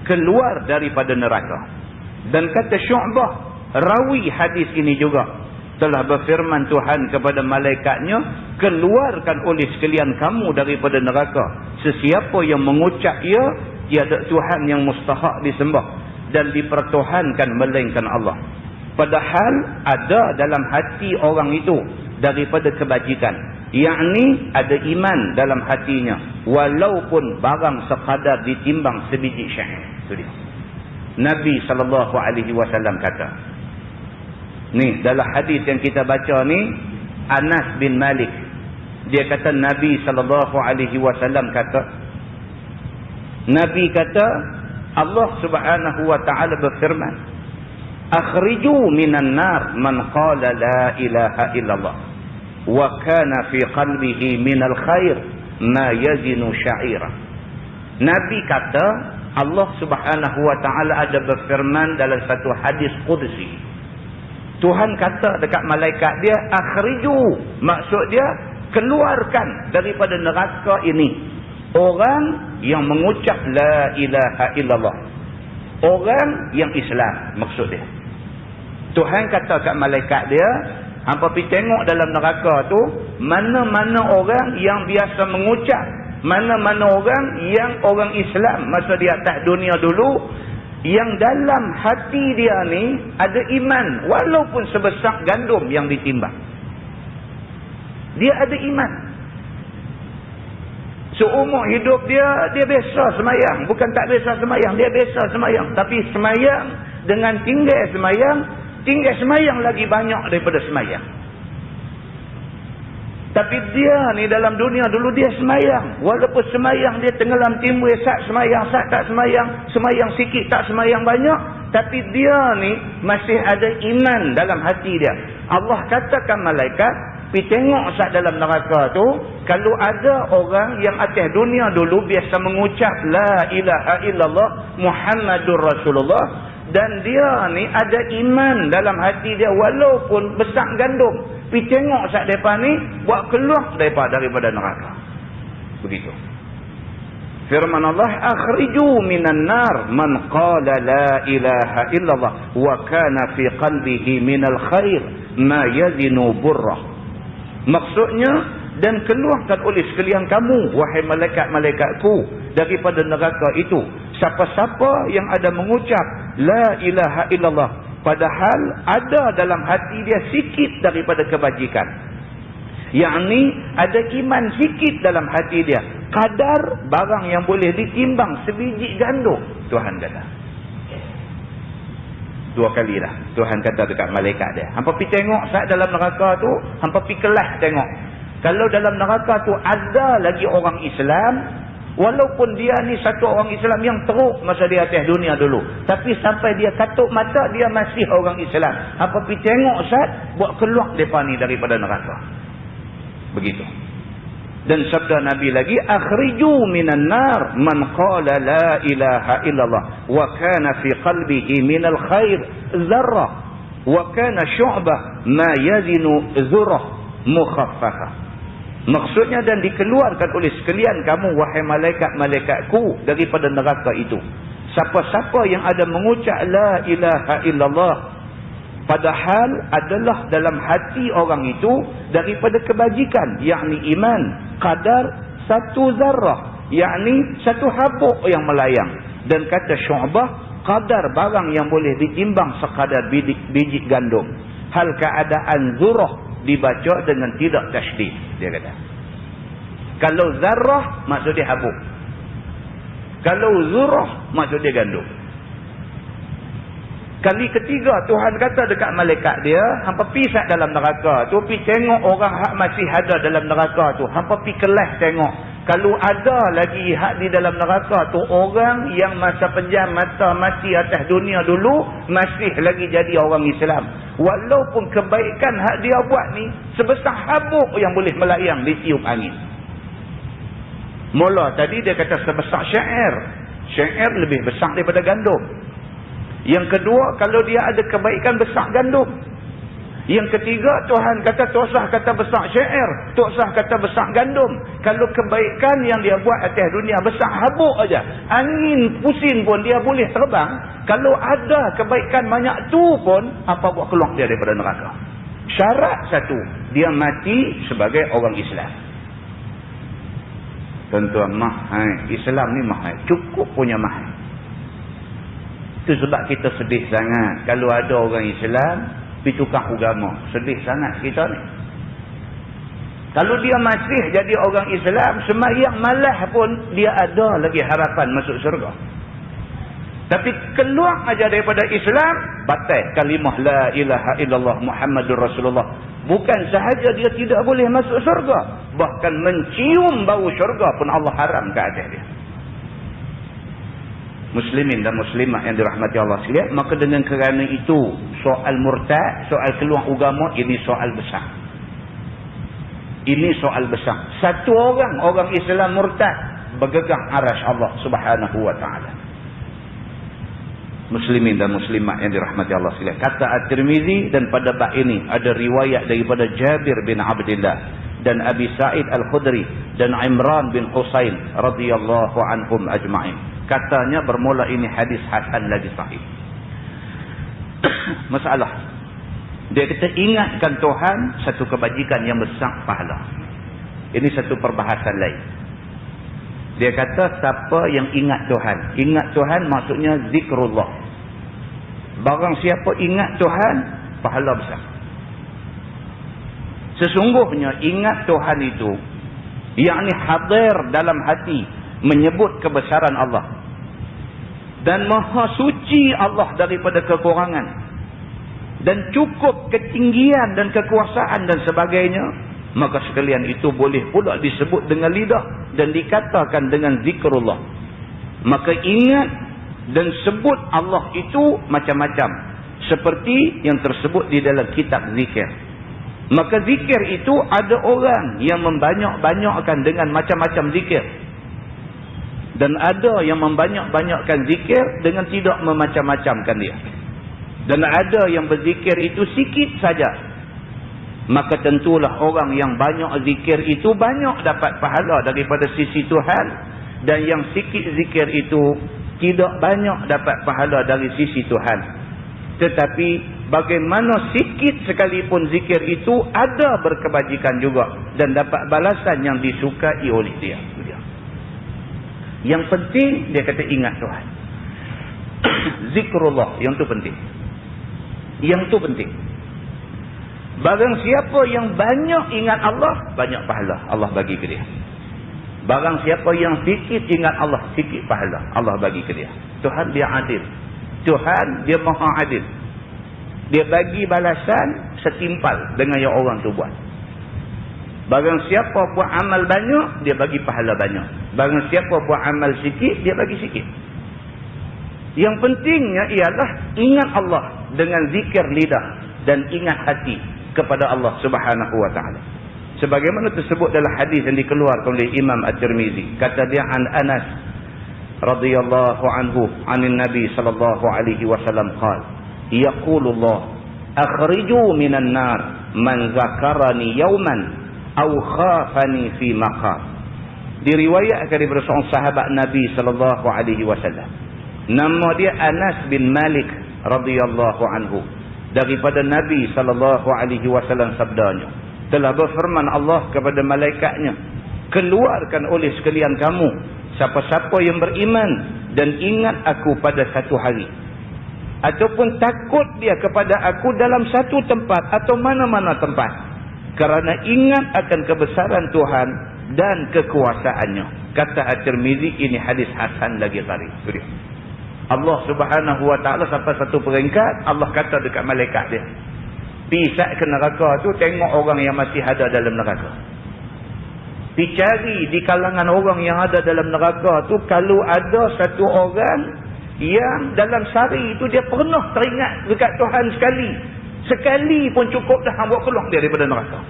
[SPEAKER 1] keluar daripada neraka. Dan kata Syu'bah, rawi hadis ini juga, telah berfirman Tuhan kepada malaikatnya, keluarkan oleh sekalian kamu daripada neraka sesiapa yang mengucap ia tiada Tuhan yang mustahak disembah dan dipertuhankan melainkan Allah. Padahal ada dalam hati orang itu daripada kebajikan, yakni ada iman dalam hatinya walaupun barang sekadar ditimbang sebiji syahid. Itu dia. Nabi SAW kata, ni dalam hadis yang kita baca ni, Anas bin Malik, dia kata Nabi SAW kata, Nabi kata Allah Subhanahu Wa Taala berfirman, akhriju minan nar man qala la ilaha illallah wa kana fi qalbihi minal khair ma yazinu sya'ira. Nabi kata Allah Subhanahu Wa Taala ada berfirman dalam satu hadis qudsi. Tuhan kata dekat malaikat dia, akhriju, maksud dia keluarkan daripada neraka ini orang yang mengucap la ilaha illallah, orang yang Islam, maksud dia. Tuhan kata kat malaikat dia, hampa pergi tengok dalam neraka tu, mana-mana orang yang biasa mengucap, mana-mana orang yang orang Islam masa di atas dunia dulu, yang dalam hati dia ni ada iman walaupun sebesar gandum yang ditimbang. Dia ada iman. Seumur hidup dia biasa semayang. Bukan tak biasa semayang, dia biasa semayang. Tapi semayang dengan tinggal semayang lagi banyak daripada semayang. Tapi dia ni dalam dunia dulu dia semayang. Walaupun semayang dia tenggelam timbul, sat semayang, sat tak semayang, semayang sikit tak semayang banyak. Tapi dia ni masih ada iman dalam hati dia. Allah katakan malaikat, pergi tengok sat dalam neraka tu, kalau ada orang yang atas dunia dulu biasa mengucap La ilaha illallah Muhammadur Rasulullah, dan dia ni ada iman dalam hati dia walaupun besar gandum, pergi tengok sat mereka ni buat keluar daripada neraka. Begitu. Firman Allah, akhriju minan nar man qala la ilaha illallah wa kana fi qalbihi minal khair ma yazinu burrah. Maksudnya, dan keluarkan oleh sekalian kamu wahai malaikat-malaikatku daripada neraka itu siapa-siapa yang ada mengucap la ilaha illallah padahal ada dalam hati dia sikit daripada kebajikan, yakni ada iman sikit dalam hati dia, kadar barang yang boleh ditimbang sebiji gandum. Tuhan kata 2 kali dah Tuhan kata dekat malaikat dia, hampa pergi tengok saat dalam neraka tu, hampa pergi kelas tengok. Kalau dalam neraka tu ada lagi orang Islam, walaupun dia ni satu orang Islam yang teruk masa dia atas dunia dulu, tapi sampai dia katuk mata dia masih orang Islam, hampa pergi tengok saat buat keluar mereka ni daripada neraka. Begitu. Dan sabda Nabi lagi, akhriju minan nar man qala la ilaha illallah wa kana fi qalbihi minal khair zarrah wa kana syu'bah ma yazinu zurrah mukhaffafah. Maksudnya, dan dikeluarkan oleh sekalian kamu wahai malaikat-malaikatku daripada neraka itu siapa-siapa yang ada mengucap la ilaha illallah padahal adalah dalam hati orang itu daripada kebajikan, yakni iman, kadar satu zarrah, yakni satu habuk yang melayang. Dan kata syu'bah, kadar barang yang boleh ditimbang sekadar biji gandum. Hal keadaan zurah dibaca dengan tidak tasydid, dia kata. Kalau zarrah maksud dia habuk, kalau zurah maksud dia gandum. Kali ketiga Tuhan kata dekat malaikat dia, hampa pisat dalam neraka tu, pergi tengok orang hak masih ada dalam neraka tu, hampa pergi kelas tengok. Kalau ada lagi hak di dalam neraka tu orang yang masa pejam mata mati atas dunia dulu masih lagi jadi orang Islam, walaupun kebaikan hak dia buat ni sebesar habuk yang boleh melayang ditiup angin. Mula tadi dia kata sebesar syair lebih besar daripada gandum. Yang kedua, kalau dia ada kebaikan besar gandum. Yang ketiga, Tuhan kata tak usah kata besar syair, tak usah kata besar gandum. Kalau kebaikan yang dia buat atas dunia besar habuk aja, angin pusing pun dia boleh terbang. Kalau ada kebaikan banyak tu pun, apa buat keluar dia daripada neraka? Syarat satu, dia mati sebagai orang Islam. Tuan-tuan, mahal Islam ni, mahal, cukup punya mahal. Itu sebab kita sedih sangat kalau ada orang Islam pergi tukar agama. Sedih sangat kita ni. Kalau dia masih jadi orang Islam, sembahyang malah pun dia ada lagi harapan masuk syurga. Tapi keluar aja daripada Islam, batal kalimah la ilaha illallah Muhammadur Rasulullah. Bukan sahaja dia tidak boleh masuk syurga, bahkan mencium bau syurga pun Allah haram ke atas dia. Muslimin dan muslimat yang dirahmati Allah sekalian, maka dengan kerana itu soal murtad, soal keluar agama, ini soal besar. Ini soal besar. Satu orang Islam murtad bergegang arasy Allah Subhanahu wa taala. Muslimin dan muslimat yang dirahmati Allah sekalian, kata At-Tirmizi, dan pada bab ini ada riwayat daripada Jabir bin Abdullah dan Abi Sa'id Al-Khudri dan Imran bin Husain radhiyallahu anhum ajma'in. Katanya bermula ini hadis hasan lagi sahih. Masalah, dia kata ingatkan Tuhan satu kebajikan yang besar pahala. Ini satu perbahasan lain. Dia kata siapa yang ingat Tuhan, ingat Tuhan maksudnya zikrullah. Barang siapa ingat Tuhan, pahala besar. Sesungguhnya ingat Tuhan itu yakni hadir dalam hati menyebut kebesaran Allah dan maha suci Allah daripada kekurangan dan cukup ketinggian dan kekuasaan dan sebagainya, maka sekalian itu boleh pula disebut dengan lidah dan dikatakan dengan zikrullah. Maka ingat dan sebut Allah itu macam-macam, seperti yang tersebut di dalam kitab zikir. Maka zikir itu ada orang yang membanyak-banyakkan dengan macam-macam zikir, dan ada yang membanyak-banyakkan zikir dengan tidak memacam-macamkan dia, dan ada yang berzikir itu sikit saja. Maka tentulah orang yang banyak zikir itu banyak dapat pahala daripada sisi Tuhan, dan yang sikit zikir itu tidak banyak dapat pahala dari sisi Tuhan. Tetapi bagaimana sikit sekalipun zikir itu ada berkebajikan juga dan dapat balasan yang disukai oleh dia. Yang penting dia kata ingat Tuhan. Zikrullah yang tu penting. Yang tu penting. Barang siapa yang banyak ingat Allah, banyak pahala Allah bagi ke dia. Barang siapa yang sikit ingat Allah, sikit pahala Allah bagi ke dia. Tuhan dia adil. Tuhan dia maha adil. Dia bagi balasan setimpal dengan yang orang tu buat. Barang siapa buat amal banyak, dia bagi pahala banyak. Barang siapa buat amal sikit, dia bagi sikit. Yang pentingnya ialah ingat Allah dengan zikir lidah dan ingat hati kepada Allah Subhanahu wa taala. Sebagaimana tersebut dalam hadis yang dikeluarkan oleh Imam At-Tirmizi, kata dia an Anas radhiyallahu anhu anin Nabi sallallahu alaihi wasallam qala yaqulullah akhriju minan nar man zakarani yawman aw khafani fi maqam. Diriwayatkan daripada seorang sahabat Nabi sallallahu alaihi wasallam, nama dia Anas bin Malik radhiyallahu anhu, daripada Nabi sallallahu alaihi wasallam sabdanya, telah berfirman Allah kepada malaikatnya, keluarkan oleh sekalian kamu siapa-siapa yang beriman dan ingat aku pada satu hari, ataupun takut dia kepada aku dalam satu tempat atau mana-mana tempat, kerana ingat akan kebesaran Tuhan dan kekuasaannya. Kata At-Tirmizi, ini hadis hasan lagi tarikh. Allah Subhanahu wa taala sampai satu peringkat Allah kata dekat malaikat dia, pisat ke neraka tu, tengok orang yang masih ada dalam neraka. Dicari di kalangan orang yang ada dalam neraka tu, kalau ada satu orang yang dalam sehari itu dia pernah teringat dekat Tuhan sekali pun cukup dah buat keluar dia daripada neraka.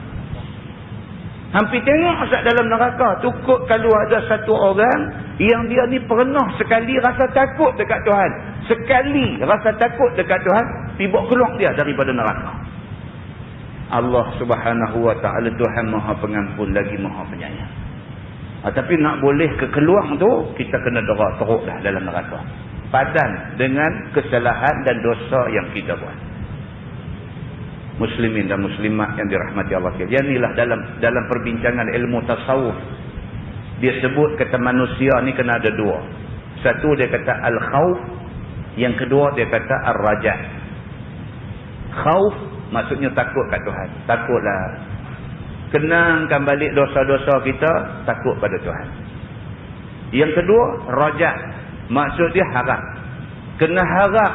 [SPEAKER 1] Hampir tengok asal dalam neraka tu, kalau ada satu orang yang dia ni pernah sekali rasa takut dekat Tuhan, sekali rasa takut dekat Tuhan, tiba keluar dia daripada neraka. Allah Subhanahu wa taala Tuhan Maha Pengampun lagi Maha Penyayang. Tapi nak boleh kekeluar tu, kita kena dera teruk dah dalam neraka, padan dengan kesalahan dan dosa yang kita buat. Muslimin dan muslimat yang dirahmati Allah. Yang inilah dalam perbincangan ilmu tasawuf, dia sebut kata manusia ni kena ada dua. Satu dia kata al-khawf, yang kedua dia kata ar-raja. Khawf maksudnya takut kat Tuhan, takutlah, kenangkan balik dosa-dosa kita, takut pada Tuhan. Yang kedua raja, maksud dia harap, kena harap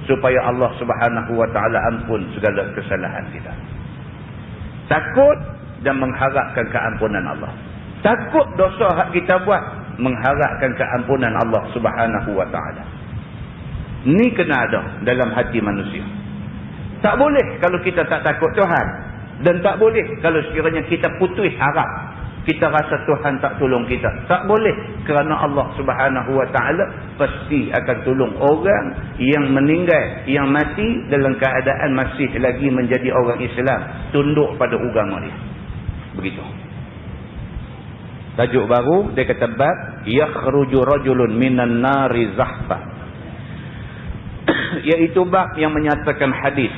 [SPEAKER 1] supaya Allah Subhanahu wa taala ampun segala kesalahan kita. Takut dan mengharapkan keampunan Allah. Takut dosa hak kita buat, mengharapkan keampunan Allah Subhanahu wa taala. Ni kena ada dalam hati manusia. Tak boleh kalau kita tak takut Tuhan, dan tak boleh kalau sekiranya kita putus harap, kita rasa Tuhan tak tolong kita. Tak boleh, kerana Allah Subhanahu wa taala pasti akan tolong orang yang meninggal, yang mati dalam keadaan masih lagi menjadi orang Islam, tunduk pada agama dia. Begitu. Tajuk baru dia kata bab yakhruju rajulun minan nari zahfa, iaitu bab yang menyatakan hadis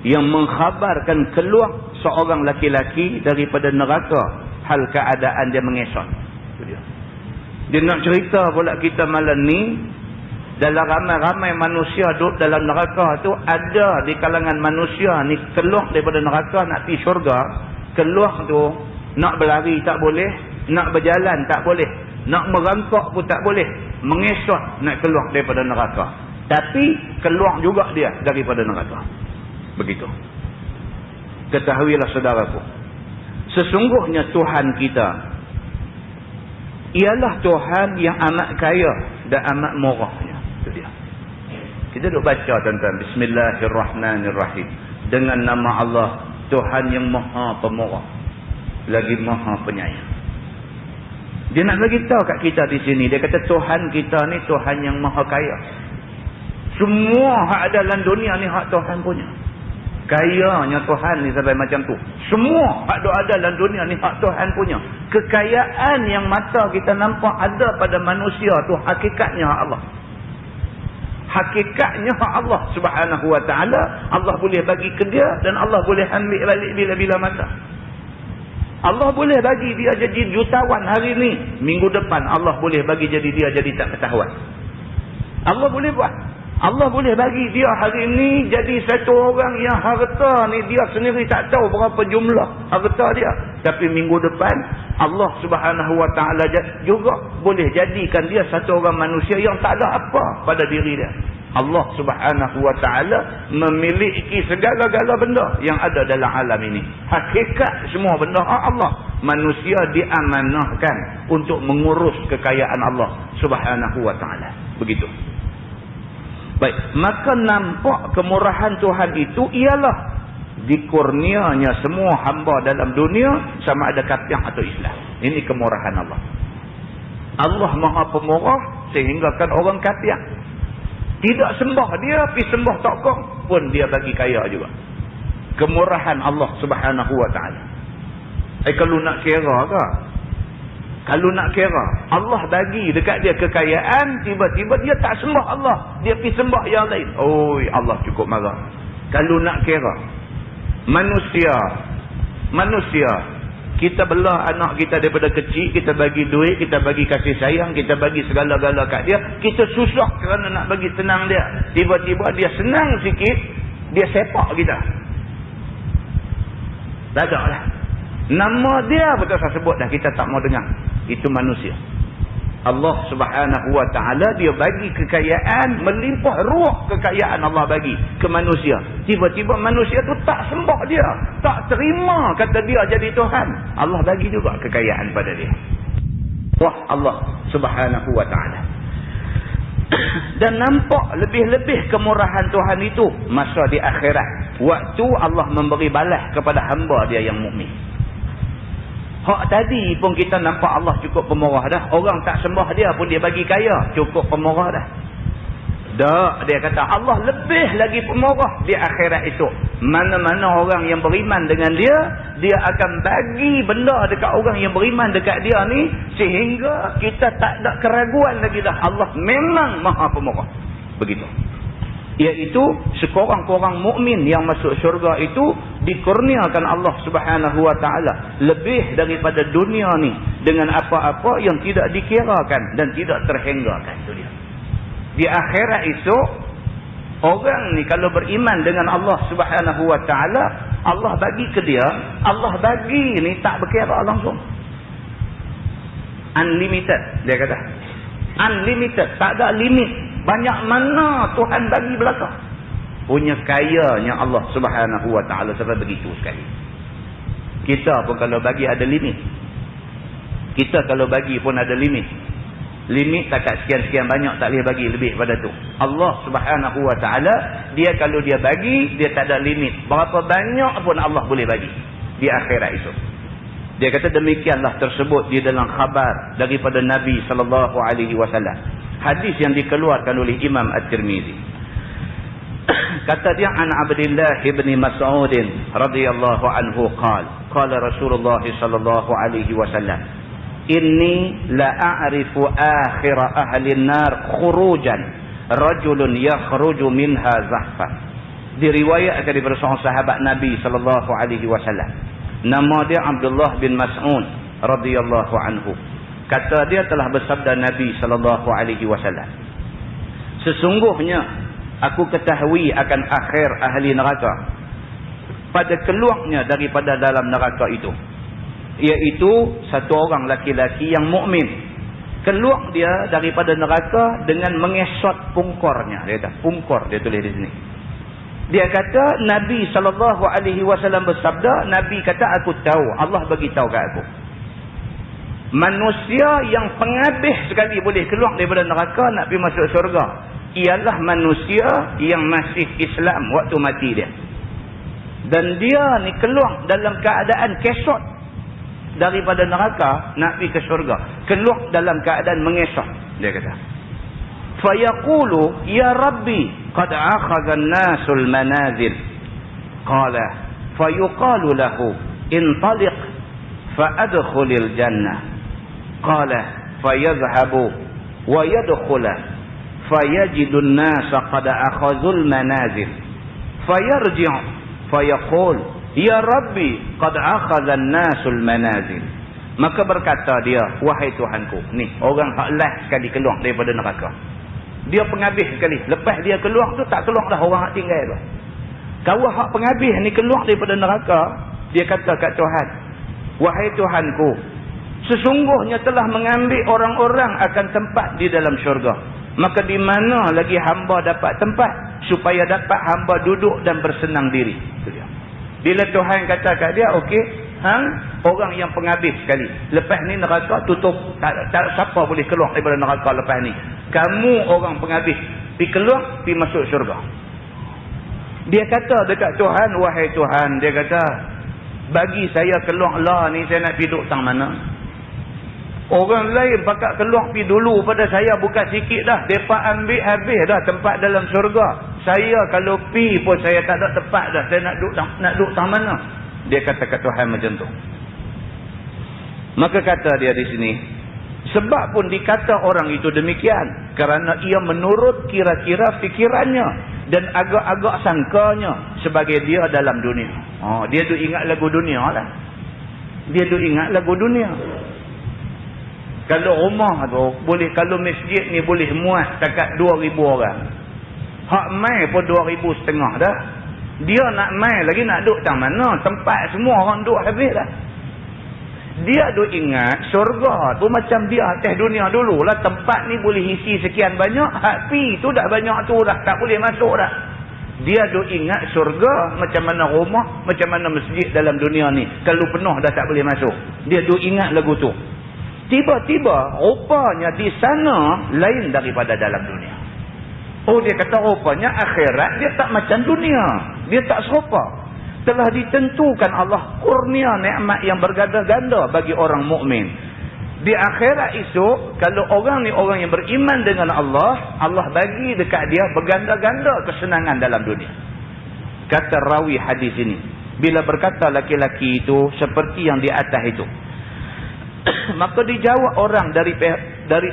[SPEAKER 1] yang mengkhabarkan keluar seorang laki-laki daripada neraka hal keadaan dia mengesot. Dia nak cerita pula kita malam ni, dalam ramai-ramai manusia duduk dalam neraka tu, ada di kalangan manusia ni keluar daripada neraka nak pergi syurga. Keluar tu Nak berlari tak boleh, nak berjalan tak boleh, nak merangkak pun tak boleh, mengesot nak keluar daripada neraka. Tapi keluar juga dia daripada neraka. Begitu. Ketahuilah saudaraku, sesungguhnya Tuhan kita ialah Tuhan yang amat kaya dan amat murahnya. Itu dia. Kita duk baca tuan-tuan, Bismillahirrahmanirrahim. Dengan nama Allah, Tuhan yang maha pemurah lagi maha penyayang. Dia nak bagi tahu kat kita di sini, dia kata Tuhan kita ni Tuhan yang maha kaya. Semua hak ada dalam dunia ni hak Tuhan punya. Kayanya Tuhan ni sampai macam tu. Semua hak ada dalam dunia ni hak Tuhan punya. Kekayaan yang mata kita nampak ada pada manusia tu hakikatnya hak Allah. Hakikatnya hak Allah Subhanahu wa ta'ala. Allah boleh bagi ke dia dan Allah boleh ambil balik bila-bila masa. Allah boleh bagi dia jadi jutawan hari ni, minggu depan Allah boleh bagi jadi dia jadi tak ketahuan. Allah boleh buat. Allah boleh bagi dia hari ni jadi satu orang yang harta ni dia sendiri tak tahu berapa jumlah harta dia. Tapi minggu depan Allah Subhanahu wa ta'ala juga boleh jadikan dia satu orang manusia yang tak ada apa pada diri dia. Allah Subhanahu wa ta'ala memiliki segala-gala benda yang ada dalam alam ini. Hakikat semua benda Allah. Manusia diamanahkan untuk mengurus kekayaan Allah Subhanahu wa ta'ala. Begitu. Baik, maka nampak kemurahan Tuhan itu ialah dikurnianya semua hamba dalam dunia sama ada kafir atau Islam. Ini kemurahan Allah. Allah Maha Pemurah sehinggakan orang kafir tidak sembah dia, pergi sembah tokoh pun dia bagi kaya juga. Kemurahan Allah Subhanahu wa ta'ala. Kalau nak kira ke? Kalau nak kira, Allah bagi dekat dia kekayaan, tiba-tiba dia tak sembah Allah. Dia pergi sembah yang lain. Oi, Allah cukup marah. Kalau nak kira, manusia, kita belah anak kita daripada kecil, kita bagi duit, kita bagi kasih sayang, kita bagi segala-gala kat dia. Kita susah kerana nak bagi senang dia. Tiba-tiba dia senang sikit, dia sepak kita. Tak ada lah. Nama dia betul saya sebut dah, kita tak mau dengar. Itu manusia. Allah Subhanahu wa ta'ala dia bagi kekayaan, melimpah ruah kekayaan Allah bagi ke manusia. Tiba-tiba manusia tu tak sembah dia, tak terima kata dia jadi Tuhan. Allah bagi juga kekayaan pada dia. Wah Allah Subhanahu wa ta'ala. Dan nampak lebih-lebih kemurahan Tuhan itu masa di akhirat, waktu Allah memberi balas kepada hamba dia yang mukmin. Hak tadi pun kita nampak Allah cukup pemurah dah. Orang tak sembah dia pun dia bagi kaya. Cukup pemurah dah. Tak, dia kata Allah lebih lagi pemurah di akhirat itu. Mana-mana orang yang beriman dengan dia, dia akan bagi benda dekat orang yang beriman dekat dia ni, sehingga kita tak ada keraguan lagi dah. Allah memang Maha Pemurah. Begitu. Iaitu sekurang-kurang mukmin yang masuk syurga itu dikurniakan Allah Subhanahu wa ta'ala lebih daripada dunia ni dengan apa-apa yang tidak dikirakan dan tidak terhinggakan. Itu dia. Di akhirat esok, orang ni kalau beriman dengan Allah Subhanahu wa ta'ala, Allah bagi ke dia, Allah bagi ni tak berkira langsung. Unlimited, dia kata. Unlimited, tak ada limit. Banyak mana Tuhan bagi belakang. Punya kayanya Allah Subhanahu wa ta'ala sampai begitu sekali. Kita pun kalau bagi ada limit. Kita kalau bagi pun ada limit. Limit takat sekian-sekian banyak tak boleh bagi lebih pada tu. Allah Subhanahu wa ta'ala, dia kalau dia bagi, dia tak ada limit. Berapa banyak pun Allah boleh bagi di akhirat itu. Dia kata demikianlah tersebut di dalam khabar daripada Nabi SAW. Hadis yang dikeluarkan oleh Imam At-Tirmizi. Kata dia an Abdullah bin Mas'ud radhiyallahu anhu qala Rasulullah sallallahu alaihi wasallam inni la a'rifu akhir ahli an-nar khurujan rajulun yakhruju minha zahfan. Diriwayatkan daripada seorang sahabat Nabi sallallahu alaihi wasallam. Nama dia Abdullah bin Mas'ud radhiyallahu anhu. Kata dia telah bersabda Nabi sallallahu alaihi wasallam, sesungguhnya aku ketahui akan akhir ahli neraka pada keluarnya daripada dalam neraka itu. iaitu satu orang laki-laki yang mukmin. Keluar dia daripada neraka dengan mengesot pungkornya. Dia kata, pungkor dia tulis di sini. Dia kata Nabi SAW bersabda, Nabi kata aku tahu, Allah bagi tahu kat aku. Manusia yang penghabis sekali boleh keluar daripada neraka nak pergi masuk syurga ialah manusia yang masih Islam waktu mati dia. Dan dia ni keluar dalam keadaan kesot daripada neraka nak pergi ke syurga. Keluar dalam keadaan mengesot. Dia kata. Fayaqulu ya Rabbi qad akhadha an-nasul manazil. Qala fayuqalu lahu intaliq fa'adkhulil jannah. Qala fayadhhabu wa yadkhula fayajidu an-nasa qad akhadhul manazil. Fayarji' fayaqul ya Rabbi qad akhadha an-nasul manazil. Maka berkata dia, wahai Tuhanku, ni orang hak last sekali keluar daripada neraka. Dia penghabis sekali. Lepas dia keluar tu tak keluar dah orang hak tinggal tu. Kalau hak penghabis ni keluar daripada neraka, dia kata kat Tuhan, wahai Tuhanku, sesungguhnya telah mengambil orang-orang akan tempat di dalam syurga. Maka di mana lagi hamba dapat tempat supaya dapat hamba duduk dan bersenang diri. Itu dia. Bila Tuhan kata kat dia, okey, orang yang penghabis sekali. Lepas ni neraka tutup. Tak siapa boleh keluar daripada neraka lepas ni. Kamu orang penghabis. Pergi keluar, pergi masuk syurga. Dia kata dekat Tuhan, wahai Tuhan, dia kata, bagi saya keluar lah ni, saya nak pergi duduk tang mana? Orang lain pakat keluar pergi dulu pada saya bukan sikit dah. Mereka ambil habis dah tempat dalam syurga. Saya kalau pergi pun saya tak ada tempat dah. Saya nak duduk tang mana? Dia kata kat Tuhan macam tu. Maka kata dia di sini, sebab pun dikata orang itu demikian kerana ia menurut kira-kira fikirannya dan agak-agak sangkanya sebagai dia dalam dunia. Dia tu ingat lagu dunia lah. Dia tu ingat lagu dunia. Kalau rumah tu boleh, kalau masjid ni boleh muat setakat 2,000 orang. Hak mai pun 2,500 dah. Dia nak mai lagi nak duduk tang mana? Tempat semua orang duduk habis dah. Dia duk ingat syurga tu macam dia atas dunia dulu lah. Tempat ni boleh isi sekian banyak. Hak pi tu dah banyak tu dah. Tak boleh masuk dah. Dia duk ingat syurga macam mana rumah, macam mana masjid dalam dunia ni. Kalau penuh dah tak boleh masuk. Dia duk ingat lagu tu. Tiba-tiba rupanya di sana lain daripada dalam dunia. Dia kata rupanya akhirat dia tak macam dunia. Dia tak serupa. Telah ditentukan Allah kurnia nikmat yang berganda-ganda bagi orang mukmin. Di akhirat esok, kalau orang ni orang yang beriman dengan Allah, Allah bagi dekat dia berganda-ganda kesenangan dalam dunia. Kata rawi hadis ini, bila berkata laki-laki itu seperti yang di atas itu, maka dijawab orang dari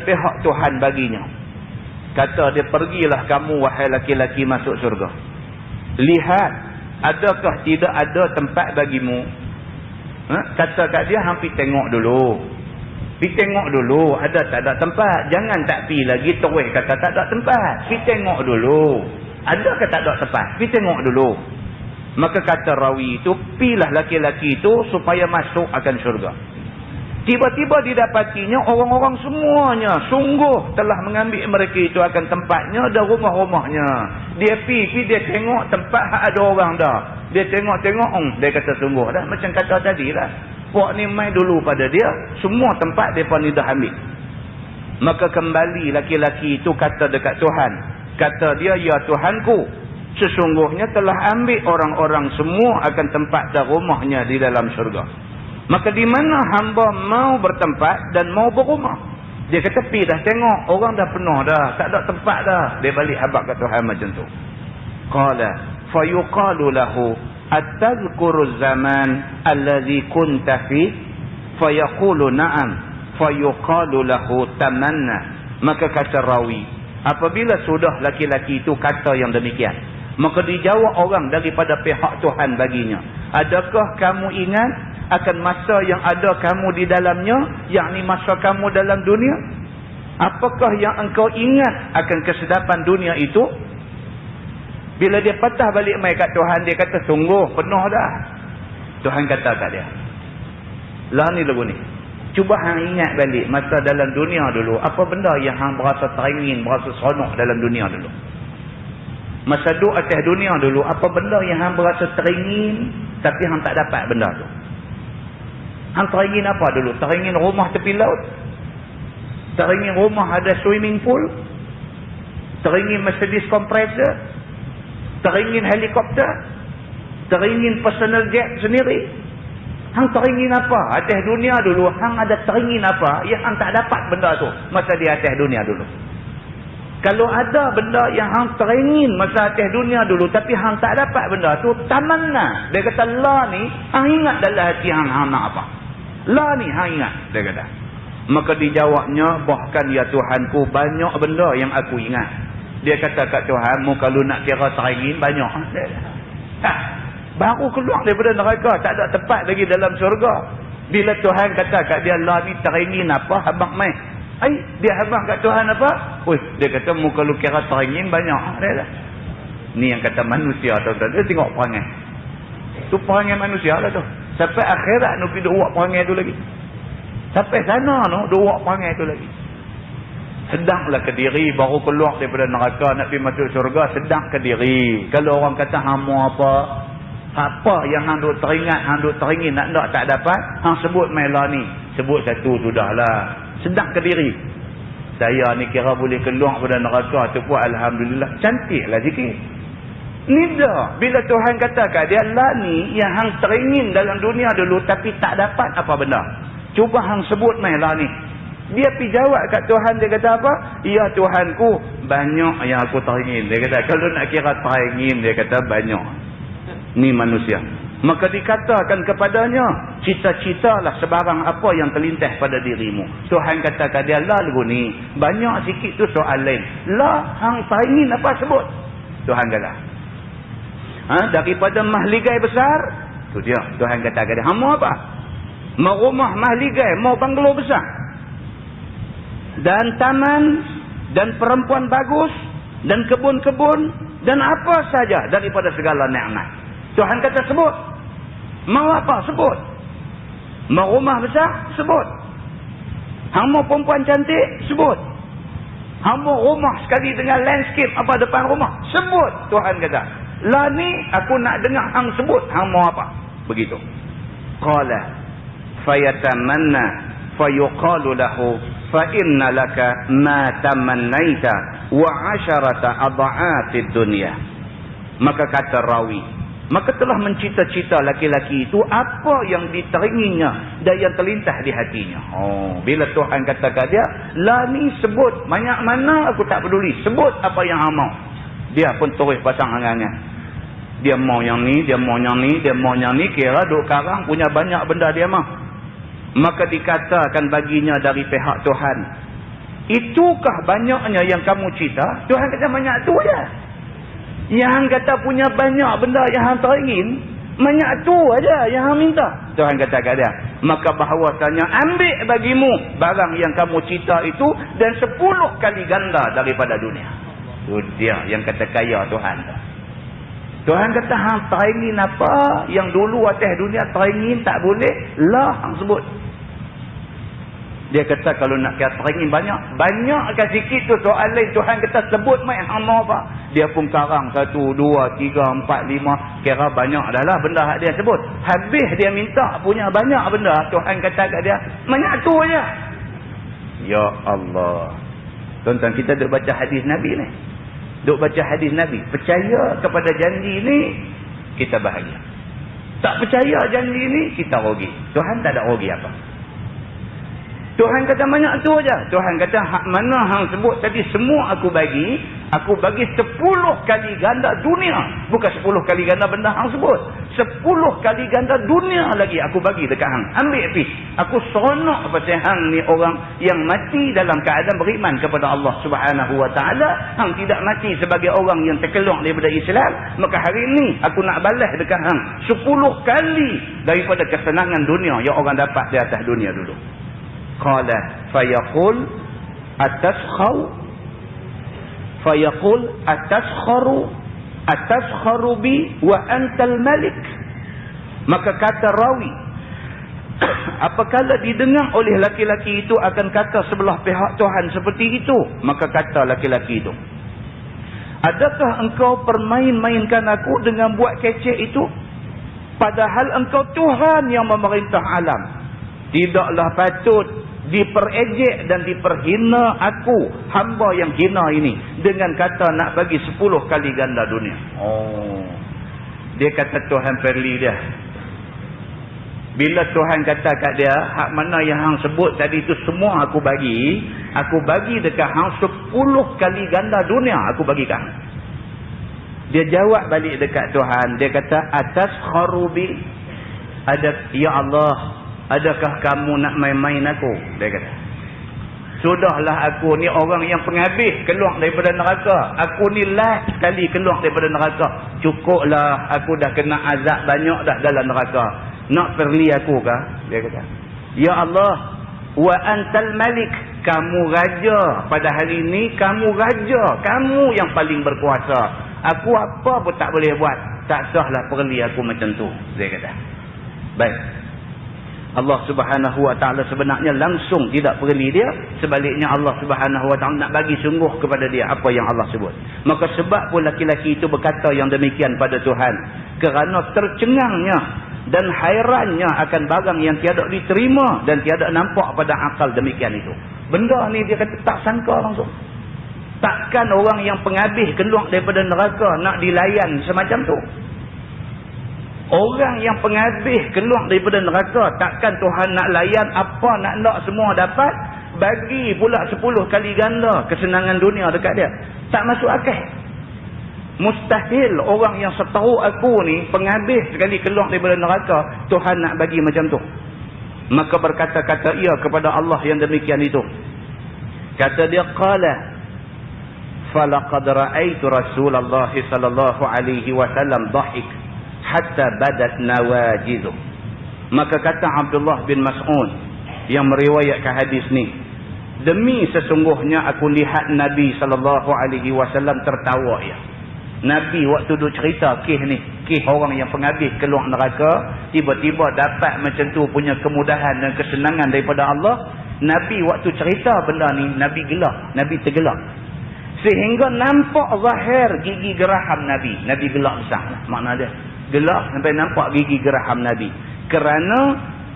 [SPEAKER 1] pihak Tuhan baginya. Kata dia, pergilah kamu wahai laki-laki masuk syurga. Lihat, adakah tidak ada tempat bagimu? Kata kat dia, hampir tengok dulu. Pergi tengok dulu, ada tak ada tempat. Jangan tak pergi lagi terus kata tak ada tempat. Pergi tengok dulu. Ada ke tak ada tempat? Pergi tengok dulu. Maka kata rawi itu, pilah laki-laki itu supaya masuk akan syurga. Tiba-tiba didapatinya orang-orang semuanya sungguh telah mengambil mereka itu akan tempatnya dan rumah-rumahnya. Dia pergi, dia tengok tempat ada orang dah. Dia tengok-tengok, dia kata sungguh dah. Macam kata tadi lah. Puak ni main dulu pada dia, semua tempat mereka ni dah ambil. Maka kembali laki-laki itu kata dekat Tuhan. Kata dia, ya Tuhanku, sesungguhnya telah ambil orang-orang semua akan tempat dan rumahnya di dalam syurga. Maka di mana hamba mau bertempat dan mau berumah? Dia kata, pergi dah tengok. Orang dah penuh dah. Tak ada tempat dah. Dia balik habaq kat Tuhan macam tu. Qala fayuqalu lahu atadhkuru zaman alladhi kunta fi? Fayaqulu na'am. Fayuqalu lahu tamanna. Maka kata rawi, apabila sudah laki-laki itu kata yang demikian, maka dijawab orang daripada pihak Tuhan baginya, adakah kamu ingat akan masa yang ada kamu di dalamnya, yakni masa kamu dalam dunia? Apakah yang engkau ingat akan kesedapan dunia itu? Bila dia patah balik mai kat Tuhan, dia kata sungguh penuh dah. Tuhan kata kat dia, Lah ni lagu ni. Cuba hang ingat balik masa dalam dunia dulu, apa benda yang hang berasa teringin, berasa seronok dalam dunia dulu. Masa duduk atas dunia dulu, apa benda yang hang berasa teringin tapi hang tak dapat benda tu. Hang teringin apa dulu? Teringin rumah tepi laut? Teringin rumah ada swimming pool? Teringin Mercedes compressor? Teringin helikopter? Teringin personal jet sendiri? Hang teringin apa? Atas dunia dulu, hang ada teringin apa yang hang tak dapat benda tu masa di atas dunia dulu. Kalau ada benda yang hang teringin masa atas dunia dulu tapi hang tak dapat benda tu, tamanna. Dia kata la ni, hang ingat dalam hati hang nak apa? La ni hang ingat, dia kata. Maka dijawabnya, bahkan ya Tuhanku, banyak benda yang aku ingat. Dia kata kat Tuhan, mu kalau nak kira teringin banyak. Baru keluar daripada neraka, tak ada tempat lagi dalam syurga. Bila Tuhan kata kat dia, lah ni teringin apa, habang mai. Dia habang kat Tuhan apa? Dia kata, mu kalau kira teringin banyak. Ni yang kata manusia, tuan-tuan. Dia tengok perangai. Tu perangai manusia lah tu. Sampai akhirat nu pergi duk buat perangai tu lagi. Sampai sana nu duk buat perangai tu lagi. Sedanglah ke diri, baru keluar daripada neraka nak pergi masuk syurga, sedang ke diri. Kalau orang kata hamu apa yang hang duk teringat, hang duk teringin nak tak dapat, hang sebut mailah ni. Sebut satu sudahlah. Sedang ke diri. Saya ni kira boleh keluar daripada neraka tu pun alhamdulillah, cantiklah sikit. Ni dah bila Tuhan kata kat dia, lah ni yang hang teringin dalam dunia dulu tapi tak dapat apa benda. Cuba hang sebut mailah ni. Dia pergi jawab kat Tuhan, dia kata apa? Ya Tuhanku, banyak yang aku teringin. Dia kata, kalau nak kira teringin, dia kata banyak. Ni manusia. Maka dikatakan kepadanya, cita-citalah sebarang apa yang terlintas pada dirimu. Tuhan kata kat dia, lah lagu ni, banyak sikit tu soal lain. Lah, hang teringin apa sebut? Tuhan kata. Daripada mahligai besar, tu dia. Tuhan kata kat dia, hang mau apa? Mau rumah mahligai, mau banglo besar. Dan taman, dan perempuan bagus, dan kebun-kebun, dan apa saja daripada segala nikmat. Tuhan kata sebut. Mau apa? Sebut. Mau rumah besar? Sebut. Hang mau perempuan cantik? Sebut. Hang mau rumah sekali dengan landscape apa depan rumah? Sebut. Tuhan kata. Lah ni aku nak dengar hang sebut. Hang mau apa? Begitu. Qala fayatamanna fayuqalu lahu fa inna laka ma tamannaita wa 'asharata adha'atid dunya. Maka kata rawi, maka telah mencita-cita laki-laki itu apa yang diteringinnya dan yang terlintas di hatinya. Bila Tuhan kata kat dia, lah ni sebut, banyak mana aku tak peduli, sebut apa yang hang mau. Dia pun terus pasang angan-angan. Dia mau yang ni, dia mau yang ni, dia mau yang ni, kira duk karang punya banyak benda dia mau. Maka dikatakan baginya dari pihak Tuhan, itukah banyaknya yang kamu cita? Tuhan kata banyak tu je. Yang kata punya banyak benda yang hang teringin, banyak tu aja yang hang minta. Tuhan kata kat dia, maka bahawasanya ambil bagimu barang yang kamu cita itu dan 10 kali ganda daripada dunia. Itu dia yang kata kaya Tuhan. Tuhan kata hang teringin apa yang dulu atas dunia teringin tak boleh, lah hang sebut. Dia kata kalau nak kira teringin banyakkan sikit tu soal lain. Tuhan kata sebut mai hang mau apa. Dia pun karang 1, 2, 3, 4, 5. Kira banyak dah lah benda hak dia sebut. Habis dia minta punya banyak benda. Tuhan kata kat dia, banyak tu aja. Ya Allah. Tuan-tuan, kita duk baca hadis Nabi ni. Duk baca hadis Nabi. Percaya kepada janji ni, kita bahagia. Tak percaya janji ni, kita rugi. Tuhan tak ada rugi apa. Tuhan kata banyak tu aja. Tuhan kata hak mana hang sebut tadi semua aku bagi 10 kali ganda dunia. Bukan 10 kali ganda benda hang sebut. 10 kali ganda dunia lagi aku bagi dekat hang. Ambil pergi. Aku seronok pasal hang ni orang yang mati dalam keadaan beriman kepada Allah Subhanahu wa taala. Hang tidak mati sebagai orang yang terkeluar daripada Islam. Maka hari ini aku nak balas dekat hang 10 kali daripada kesenangan dunia yang orang dapat di atas dunia dulu. Qala fayaqul ataskharu bi wa antal malik. Maka kata rawi, apabila didengar oleh laki-laki itu akan kata sebelah pihak Tuhan seperti itu, maka kata laki-laki itu, adakah engkau permain-mainkan aku dengan buat kecek itu? Padahal engkau Tuhan yang memerintah alam. Tidaklah patut diperejek dan diperhina aku, hamba yang hina ini, dengan kata nak bagi 10 kali ganda dunia. Dia kata Tuhan perli dia. Bila Tuhan kata kat dia, hak mana yang hang sebut tadi itu semua aku bagi dekat hang 10 kali ganda dunia aku bagi kat hang. Dia jawab balik dekat Tuhan, dia kata, atas kharubi, ya Allah, adakah kamu nak main-main aku? Dia kata, sudahlah, aku ni orang yang penghabis keluar daripada neraka. Aku ni last sekali keluar daripada neraka. Cukuplah, aku dah kena azab banyak dah dalam neraka. Nak perli aku kah? Dia kata, ya Allah, wa antal malik, kamu raja pada hari ini, kamu raja, kamu yang paling berkuasa. Aku apa pun tak boleh buat. Tak sahlah perli aku macam tu. Dia kata. Baik. Allah Subhanahu Wa Taala sebenarnya langsung tidak perli dia. Sebaliknya Allah Subhanahu Wa Taala nak bagi sungguh kepada dia apa yang Allah sebut. Maka sebab pun laki-laki itu berkata yang demikian pada Tuhan. Kerana tercengangnya dan hairannya akan barang yang tiada diterima dan tiada nampak pada akal demikian itu. Benda ni dia kata tak sangka langsung. Takkan orang yang penghabis keluar daripada neraka nak dilayan semacam tu. Orang yang penghabis keluar daripada neraka, takkan Tuhan nak layan apa nak semua dapat, bagi pula 10 kali ganda kesenangan dunia dekat dia. Tak masuk akal. Mustahil orang yang setahu aku ni penghabis sekali keluar daripada neraka, Tuhan nak bagi macam tu. Maka berkata-kata ia kepada Allah yang demikian itu. Kata dia, qala falaqad ra'aitu Rasulullah sallallahu alaihi wasallam dhahik hatta badat nawajizuh. Maka kata Abdullah bin Mas'ud yang meriwayatkan hadis ni, demi sesungguhnya aku lihat Nabi sallallahu alaihi wasallam tertawa ya. Nabi waktu duk cerita kisah orang yang penghabis keluar neraka, tiba-tiba dapat macam tu punya kemudahan dan kesenangan daripada Allah. Nabi waktu cerita benda ni, Nabi gelak, Nabi tergelak. Sehingga nampak zahir gigi geraham Nabi. Nabi gelak besar. Makna dia gelak sampai nampak gigi geraham Nabi. Kerana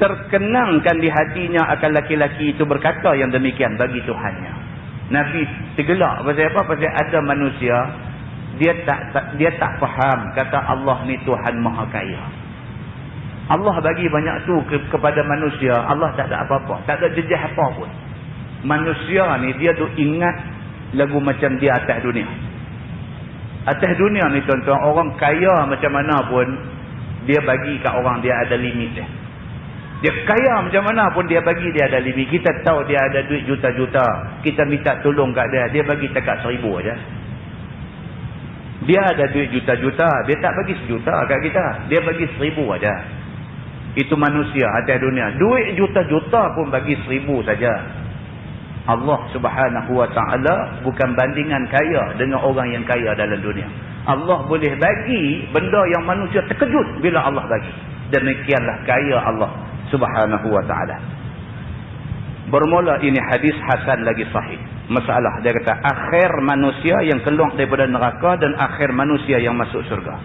[SPEAKER 1] terkenangkan di hatinya akan laki-laki itu berkata yang demikian bagi Tuhannya. Nabi tergelak. Pasal apa? Pasal ada manusia, dia tak faham kata Allah ni Tuhan Maha Kaya. Allah bagi banyak tu kepada manusia. Allah tak ada apa-apa. Tak ada jejak apa pun. Manusia ni dia tu ingat lagu macam dia atas dunia. Atas dunia ni tuan-tuan, orang kaya macam mana pun dia bagi kat orang dia ada limit dia. Dia kaya macam mana pun dia bagi dia ada limit. Kita tahu dia ada duit juta-juta, kita minta tolong kat dia bagi takat 1,000 aja. Dia ada duit juta-juta, dia tak bagi 1 juta kat kita, dia bagi 1,000 aja. Itu manusia atas dunia. Duit juta-juta pun bagi 1,000 saja. Allah Subhanahu Wa Taala bukan bandingan kaya dengan orang yang kaya dalam dunia. Allah boleh bagi benda yang manusia terkejut bila Allah bagi. Demikianlah kaya Allah Subhanahu Wa Taala. Bermula ini hadis hasan lagi sahih. Masalah dia kata akhir manusia yang keluar daripada neraka dan akhir manusia yang masuk syurga.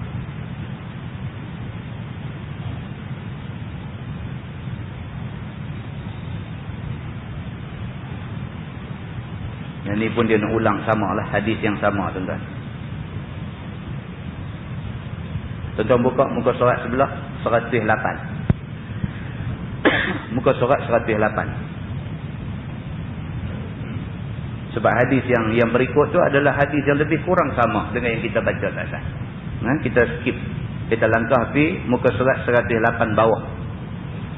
[SPEAKER 1] Yang ni pun dia nak ulang samalah hadis yang sama tuan-tuan. Tuan-tuan buka muka surat sebelah 108. Muka surat 108. Sebab hadis yang berikut tu adalah hadis yang lebih kurang sama dengan yang kita baca atas. Kita skip. Kita langkah pergi muka surat 108 bawah.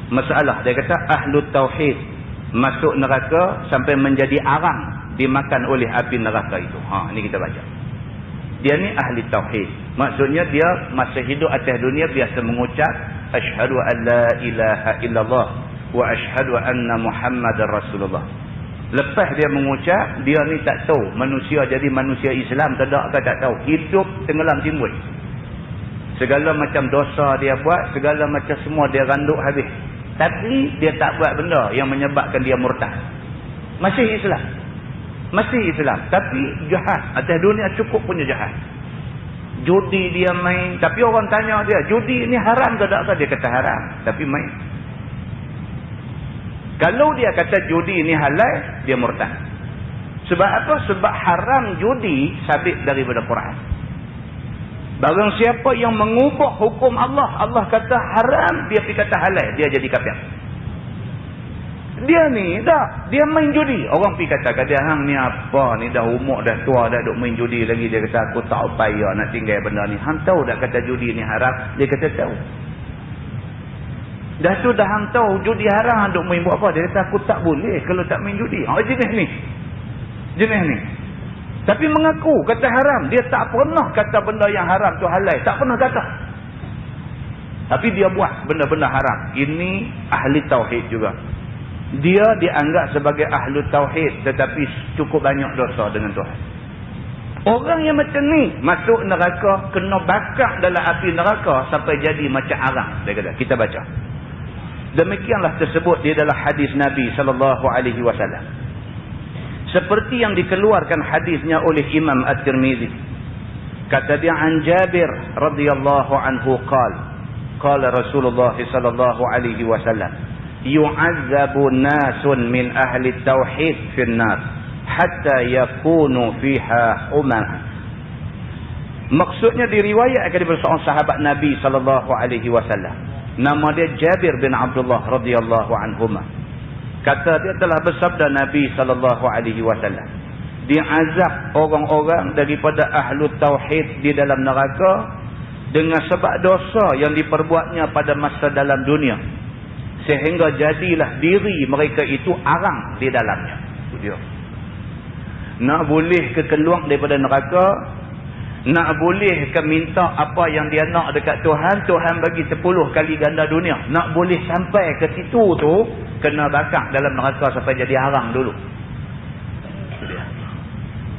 [SPEAKER 1] Masalah dia kata ahlu tauhid masuk neraka sampai menjadi arang dimakan oleh api neraka itu. Ini kita baca. Dia ni ahli tauhid. Maksudnya dia masa hidup atas dunia biasa mengucap asyhadu an la ilaha illallah wa asyhadu anna muhammadar rasulullah. Lepas dia mengucap, dia ni tak tahu manusia jadi manusia Islam tak ada ke tak tahu. Hidup tenggelam timbul. Segala macam dosa dia buat, segala macam semua dia randuk habis. tapi dia tak buat benda yang menyebabkan dia murtad. Masih Islam. Masih Islam. Tapi jahat. Atas dunia cukup punya jahat. Judi dia main. Tapi orang tanya dia, judi ni haram ke tak? Dia kata haram. Tapi main. Kalau dia kata judi ni halal, dia murtad. Sebab apa? Sebab haram judi sabit daripada Quran. Barang siapa yang mengubah hukum Allah, Allah kata haram, dia pergi kata halal, dia jadi kafir. Dia ni dah, dia main judi. Orang pergi kata dia, hang ni apa ni, dah umur dah tua dah duk main judi lagi. Dia kata aku tak payah nak tinggal benda ni. Hang tahu dah kata judi ni haram? Dia kata tahu. Dah tu dah hang tahu judi haram, duk main buat apa? Dia kata aku tak boleh kalau tak main judi. Jenis ni. Jenis ni. Tapi mengaku kata haram. Dia tak pernah kata benda yang haram tu halal. Tak pernah kata. Tapi dia buat benda-benda haram. Ini ahli tauhid juga. Dia dianggap sebagai ahli tauhid, tetapi cukup banyak dosa dengan Tuhan. Orang yang macam ni masuk neraka, kena bakar dalam api neraka sampai jadi macam arang. Dia kata, kita baca. Demikianlah tersebut di dalam hadis Nabi SAW. Seperti yang dikeluarkan hadisnya oleh Imam At-Tirmizi. Kata dia, an Jabir radhiyallahu anhu qala Rasulullah sallallahu alaihi wasallam, yu'azzabu nasun min ahli tauhid fin nar hatta yakunu fiha umam. Maksudnya diriwayatkan daripada seorang sahabat Nabi sallallahu alaihi wasallam. Nama dia Jabir bin Abdullah radhiyallahu anhuma. Kata dia telah bersabda Nabi SAW. Diazab orang-orang daripada ahlu tauhid di dalam neraka dengan sebab dosa yang diperbuatnya pada masa dalam dunia. Sehingga jadilah diri mereka itu arang di dalamnya. Itu dia. Nak boleh ke keluar daripada neraka, nak boleh ke minta apa yang dia nak dekat Tuhan, Tuhan bagi 10 kali ganda dunia. Nak boleh sampai ke situ tu, kena bakar dalam neraka sampai jadi arang dulu.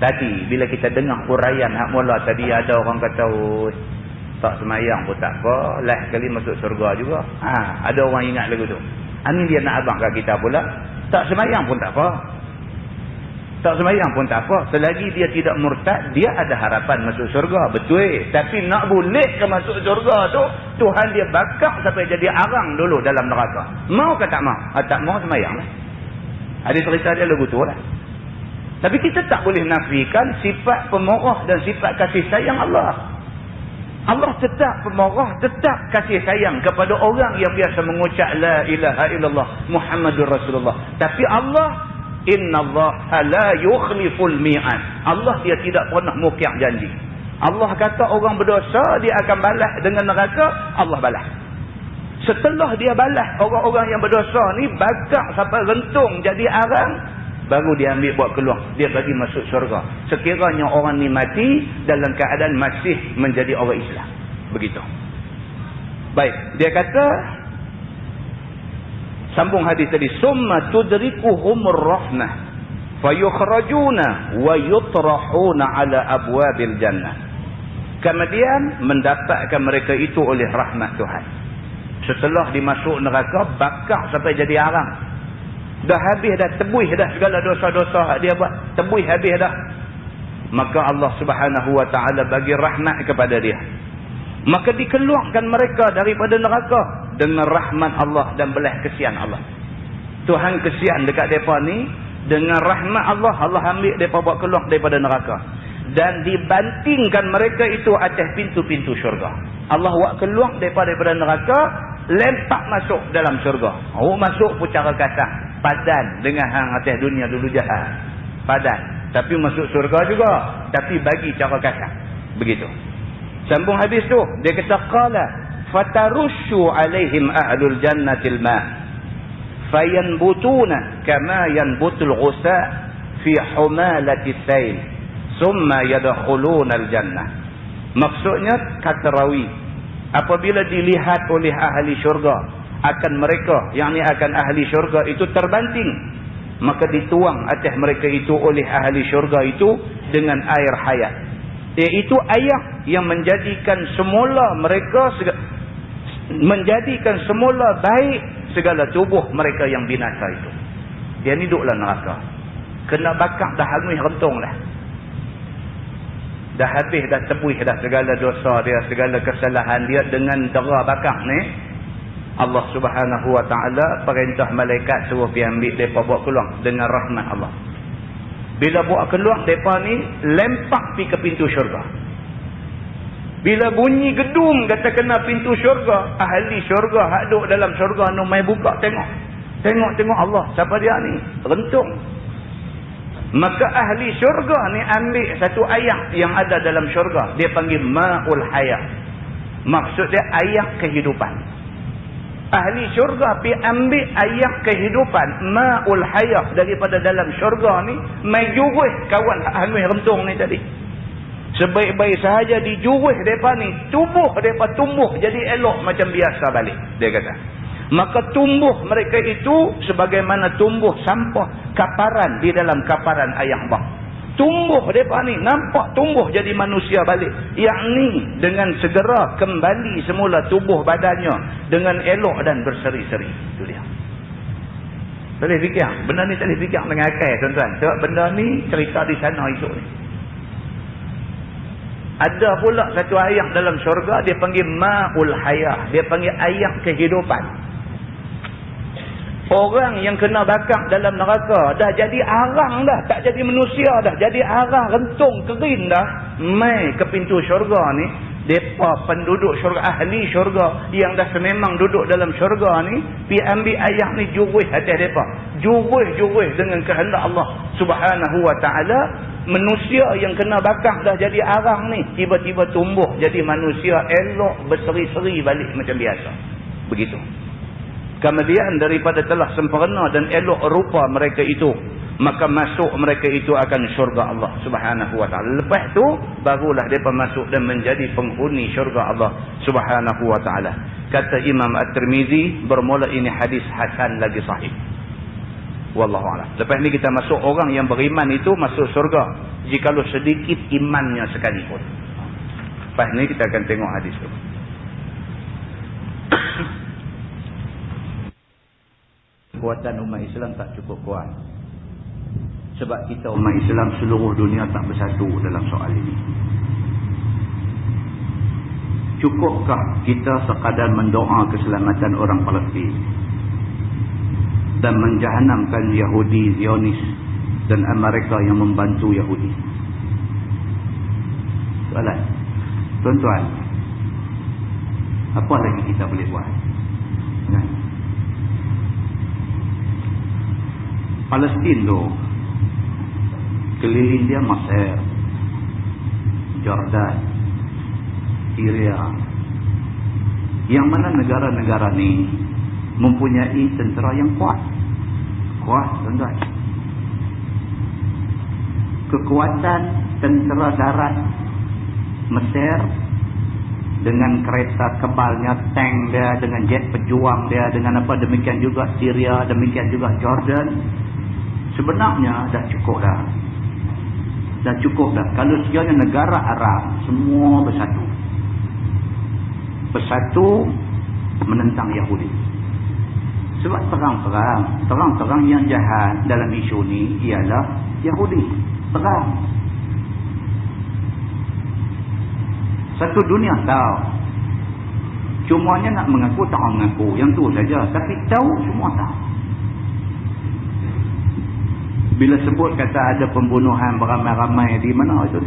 [SPEAKER 1] Tadi bila kita dengar huraian hak mula tadi, ada orang kata tak semayang pun tak apa, last kali masuk surga juga. Ada orang ingat lagu tu. Ini dia nak abang kat kita pula, tak semayang pun tak apa. Tak semayang pun tak apa. Selagi dia tidak murtad, dia ada harapan masuk surga. Betul. Tapi nak boleh ke masuk surga tu, Tuhan dia bakar sampai jadi arang dulu dalam neraka. Mau ke tak mau? Tak mau semayang lah. Ada cerita dia lagu tu lah. Tapi kita tak boleh nafikan sifat pemurah dan sifat kasih sayang Allah. Allah tetap pemarah, tetap kasih sayang kepada orang yang biasa mengucap la ilaha illallah Muhammadur Rasulullah. Tapi Allah, innallaha la yukhliful mi'ad. Allah dia tidak pernah mukir janji. Allah kata orang berdosa dia akan balas dengan neraka, Allah balas. Setelah dia balas orang-orang yang berdosa ni, bakar sampai rentung jadi arang, baru dia ambil buat keluar, dia bagi masuk syurga. Sekiranya orang ni mati dalam keadaan masih menjadi orang Islam. Begitu. Baik, dia kata, sambung hadis tadi, summa tudrikuhumur rahmah fayukhrajuna wa yutrahuna ala abwabil jannah. Kemudian mendapatkan mereka itu oleh rahmat Tuhan. Setelah dimasuk neraka, bakar sampai jadi arang. Dah habis dah, tebuih dah segala dosa-dosa dia buat, tebuih habis dah. Maka Allah Subhanahu wa taala bagi rahmat kepada dia. Maka dikeluarkan mereka daripada neraka dengan rahmat Allah dan belas kesian Allah. Tuhan kesian dekat depa ni, dengan rahmat Allah, Allah ambil depa buat keluar daripada neraka dan dibantingkan mereka itu atas pintu-pintu syurga. Allah buat keluar daripada neraka, lempak masuk dalam syurga. Masuk pun cara kasar, padan dengan hang atas dunia dulu jahat. Padan. Tapi masuk syurga juga, tapi bagi cara kasar. Begitu. Sambung hadis tu, dia kata qala fatarushu alaihim ahlul jannatil ma fayanbutuna kama yanbutul ghusa fi humalati sayl summa yadkhuluna al jannah. Maksudnya kata rawi, apabila dilihat oleh ahli syurga akan mereka, yakni akan ahli syurga itu terbanting, maka dituang atas mereka itu oleh ahli syurga itu dengan air hayat, iaitu air yang menjadikan semula mereka menjadikan semula baik segala tubuh mereka yang binasa itu. Dia ni duduklah neraka. Kena bakar dah hangus rentung dah. Dah habis dah tebuih dah segala dosa dia, segala kesalahan dia dengan dera bakar ni. Allah Subhanahu Wa Taala perintah malaikat suruh pergi ambil depa bawa keluar dengan rahmat Allah. Bila bawa keluar depa ni lempak pi ke pintu syurga. Bila bunyi gedung kata kena pintu syurga, ahli syurga hak duk dalam syurga nu mai buka tengok. Tengok Allah, siapa dia ni? Rentung. Maka ahli syurga ni ambil satu ayat yang ada dalam syurga, dia panggil ma'ul hayat. Maksud dia ayat kehidupan. Ahli syurga pi ambil ayat kehidupan ma'ul hayat daripada dalam syurga ni, mai jurus kawan hangus rentung ni tadi. Sebaik-baik sahaja dijurus mereka ni, tubuh mereka tumbuh jadi elok macam biasa balik, dia kata. Maka tumbuh mereka itu sebagaimana tumbuh sampah kaparan di dalam kaparan ayam bah. Tumbuh mereka ni nampak tumbuh jadi manusia balik, yakni dengan segera kembali semula tubuh badannya dengan elok dan berseri-seri. Itu dia. Tak boleh fikir, benda ni tak boleh fikir dengan akal, tuan-tuan. Sebab benda ni cerita di sana esok ni. Ada pula satu ayat dalam syurga, dia panggil ma'ul hayah, dia panggil ayat kehidupan. Orang yang kena bakar dalam neraka dah jadi arang dah, tak jadi manusia dah, jadi arang, rentung, kering dah, mai ke pintu syurga ni. Depa penduduk syurga, ahli syurga yang dah sememang duduk dalam syurga ni, pi ambil ayat ni jurus atas depa, jurus dengan kehendak Allah Subhanahu Wa Taala. Manusia yang kena bakar dah jadi arang ni tiba-tiba tumbuh jadi manusia elok, berseri-seri balik macam biasa. Begitu. Kemudian daripada telah sempurna dan elok rupa mereka itu, maka masuk mereka itu akan syurga Allah Subhanahu Wa Taala. Lepas tu barulah mereka masuk dan menjadi penghuni syurga Allah Subhanahu Wa Taala. Kata Imam At-Tirmizi, bermula ini hadis hasan lagi sahih. Wallahu a'lam. Lepas ni kita masuk orang yang beriman itu masuk syurga jikalau sedikit imannya sekalipun. Lepas ni kita akan tengok hadis tu. Kekuatan umat Islam tak cukup kuat. Sebab kita umat Islam seluruh dunia tak bersatu dalam soal ini. Cukupkah kita sekadar mendoa keselamatan orang Palestin dan menjahanamkan Yahudi, Zionis dan Amerika yang membantu Yahudi? Soalan. Tuan-tuan, apa lagi kita boleh buat? Nah, Palestin tu keliling dia Mesir, Jordan, Syria, yang mana negara-negara ni mempunyai tentera yang kuat, tuan-tuan. Kekuatan tentera darat Mesir dengan kereta kebalnya, tank dia, dengan jet pejuang dia, dengan apa, demikian juga Syria, demikian juga Jordan, sebenarnya dah cukup dah. Dah cukup dah. Kalau sekiranya negara Arab semua bersatu, menentang Yahudi. Sebab terang-terang yang jahat dalam isu ni ialah Yahudi. Terang. Satu dunia tahu. Cumanya nak mengaku tak mengaku, yang tu saja. Tapi tahu, semua tahu. Bila sebut kata ada pembunuhan beramai-ramai di mana itu?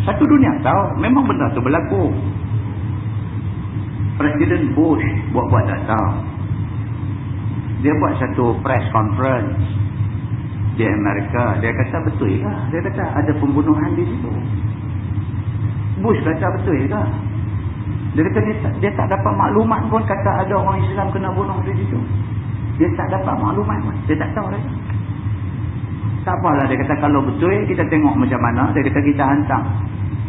[SPEAKER 1] Satu dunia tahu, memang benda tu berlaku. Presiden Bush buat-buat tak tahu. Dia buat satu press conference di Amerika. Dia kata betul ke? Dia kata ada pembunuhan di situ. Bush kata betul ke? Dia kata dia tak dapat maklumat pun kata ada orang Islam kena bunuh di situ. Dia tak dapat maklumat pun. Dia tak tahu lagi. Tak apalah, dia kata kalau betul kita tengok macam mana. Dia kata kita hantar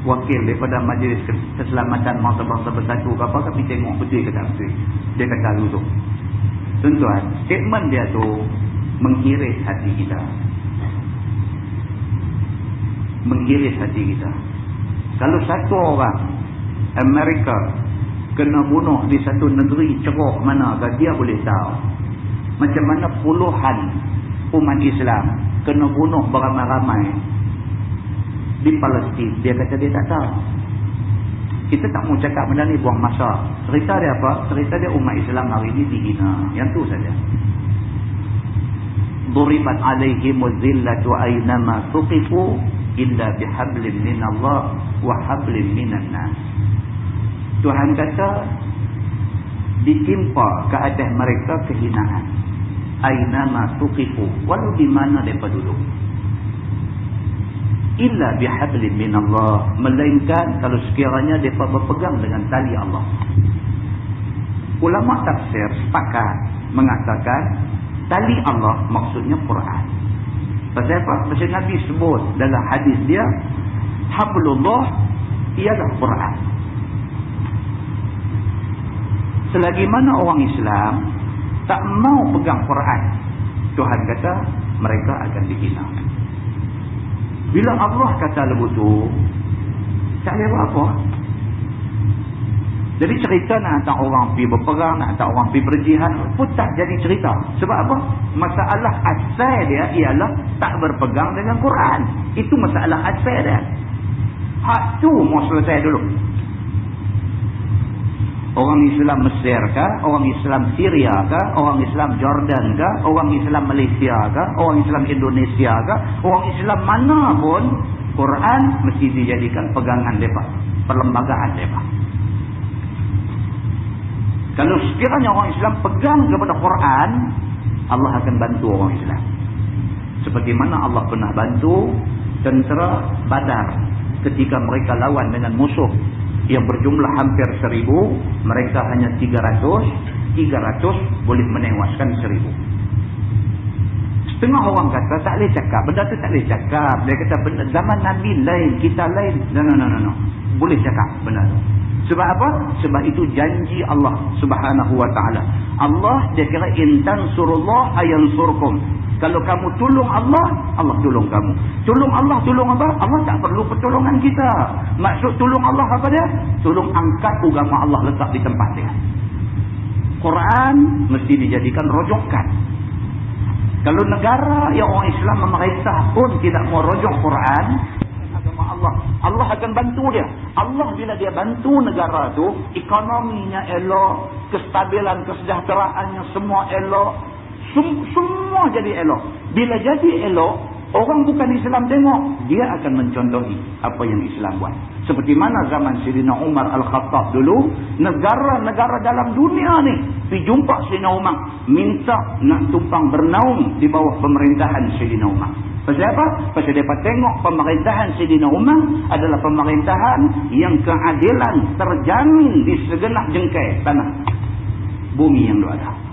[SPEAKER 1] wakil daripada Majlis Keselamatan Bangsa-Bangsa Bersatu ke apa, tapi tengok betul ke tak betul. Dia kata tu. Tuan-tuan, statement dia tu menghiris hati kita. Menghiris hati kita.
[SPEAKER 2] Kalau satu orang Amerika kena bunuh di satu negeri ceruk mana, dia boleh tahu macam mana puluhan umat Islam kena bunuh beramai-ramai di Palestin. Dia kata dia tak tahu. Kita tak mau cakap benda ni, buang masa. Cerita dia apa? Cerita dia umat Islam hari ini dihina. Yang tu saja. Duribat alaihimuz zillatu aynama tuqifu illa bihablin minallah wa hablin minan nas. Tuhan kata ditimpa ke atas mereka kehinaan. Aynama tuqifu, walau di mana mereka duduk. Illa bihablin minallah, melainkan kalau sekiranya mereka berpegang dengan tali Allah. Ulama tafsir sepakat mengatakan tali Allah maksudnya Quran. Pasal apa? Pasal Nabi sebut dalam hadis dia, hablullah ialah Quran. Selagi mana orang Islam tak mau pegang Quran, Tuhan kata mereka akan dihina. Bila Allah kata lebutu, tak boleh buat apa. Jadi cerita nak hantar orang pergi berperang, nak hantar orang pergi berjihad pun tak jadi cerita. Sebab apa? Masalah asal dia ialah tak berpegang dengan Quran. Itu masalah asal dia. Hak tu mau selesai dulu. Orang Islam Mesir kah? Orang Islam Syria kah? Orang Islam Jordan kah? Orang Islam Malaysia kah? Orang Islam Indonesia kah? Orang Islam mana pun, Quran mesti dijadikan pegangan mereka, perlembagaan mereka. Kalau sekiranya orang Islam pegang kepada Quran, Allah akan bantu orang Islam. Seperti mana Allah pernah bantu tentera Badar ketika mereka lawan dengan musuh yang berjumlah hampir 1,000, mereka hanya 300 boleh menewaskan 1,000. Setengah orang kata tak boleh cakap, benda tu tak boleh cakap. Dia kata benda zaman Nabi lain, kita lain. No. Boleh cakap benda tu. Sebab apa? Sebab itu janji Allah Subhanahu wa ta'ala. Allah dia kira intan surullah ayansurkum. Kalau kamu tolong Allah, Allah tolong kamu. Tolong Allah, tolong apa? Allah tak perlu pertolongan kita. Maksud tolong Allah apa dia? Tolong angkat agama Allah letak di tempat dia. Quran mesti dijadikan rojokan. Kalau negara yang orang Islam memerintah pun tidak mau rojok Quran, agama Allah, Allah akan bantu dia. Allah bila dia bantu negara tu, ekonominya elok, kestabilan, kesejahteraannya semua elok. Semua jadi elok. Bila jadi elok, orang bukan Islam tengok, dia akan mencontohi apa yang Islam buat. Seperti mana zaman Sayyidina Umar Al-Khattab dulu, negara-negara dalam dunia ni pergi jumpa Sayyidina Umar, minta nak tumpang bernaung di bawah pemerintahan Sayyidina Umar. Pasal apa? Pasal mereka tengok pemerintahan Sayyidina Umar adalah pemerintahan yang keadilan terjamin di segenap jengkai tanah bumi yang ada.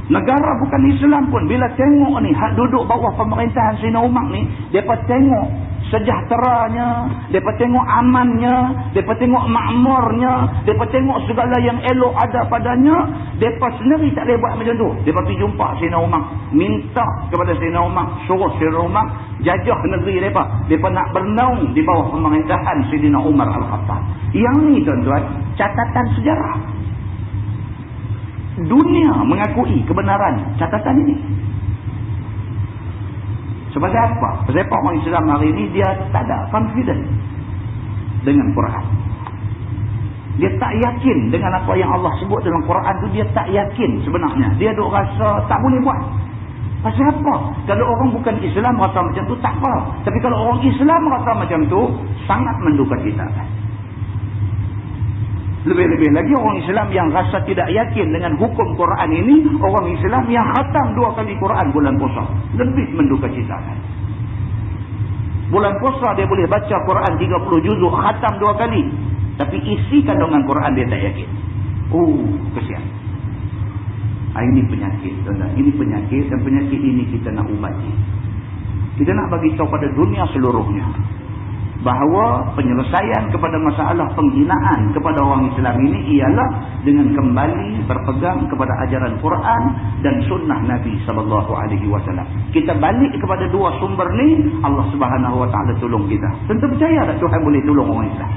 [SPEAKER 2] Negara bukan Islam pun bila tengok ni hak duduk bawah pemerintahan Sayyidina Umar ni, depa tengok sejahteranya, depa tengok amannya, depa tengok makmurnya, depa tengok segala yang elok ada padanya, depa sendiri tak boleh buat macam tu. Depa pergi jumpa Sayyidina Umar, minta kepada Sayyidina Umar, suruh Sayyidina Umar jajah negeri depa. Depa nak bernaung di bawah pemerintahan Sayyidina Umar Al-Khattab. Yang ni tuan-tuan, catatan sejarah. Dunia mengakui kebenaran catatan ini. Sebab apa? Sebab orang Islam hari ini dia tak ada confident dengan Quran. Dia tak yakin dengan apa yang Allah sebut dalam Quran tu, dia tak yakin sebenarnya. Dia duk rasa tak boleh buat. Pasal apa? Kalau orang bukan Islam rasa macam tu tak apa. Tapi kalau orang Islam rasa macam tu, sangat mendukacitakan. Lebih-lebih lagi orang Islam yang rasa tidak yakin dengan hukum Quran ini, orang Islam yang khatam 2 kali Quran bulan puasa, lebih mendukacitakan. Bulan puasa dia boleh baca Quran 30 juzuk, khatam 2 kali, tapi isi kandungan Quran dia tak yakin. Kesian. Ini penyakit, tuan-tuan. Ini penyakit, dan penyakit ini kita nak ubati. Kita nak bagi tahu pada dunia seluruhnya bahawa penyelesaian kepada masalah penghinaan kepada orang Islam ini ialah dengan kembali berpegang kepada ajaran Quran dan sunnah Nabi SAW. Kita balik kepada dua sumber ni, Allah Subhanahu Wa Taala tolong kita. Tentu percaya tak Tuhan boleh tolong orang Islam?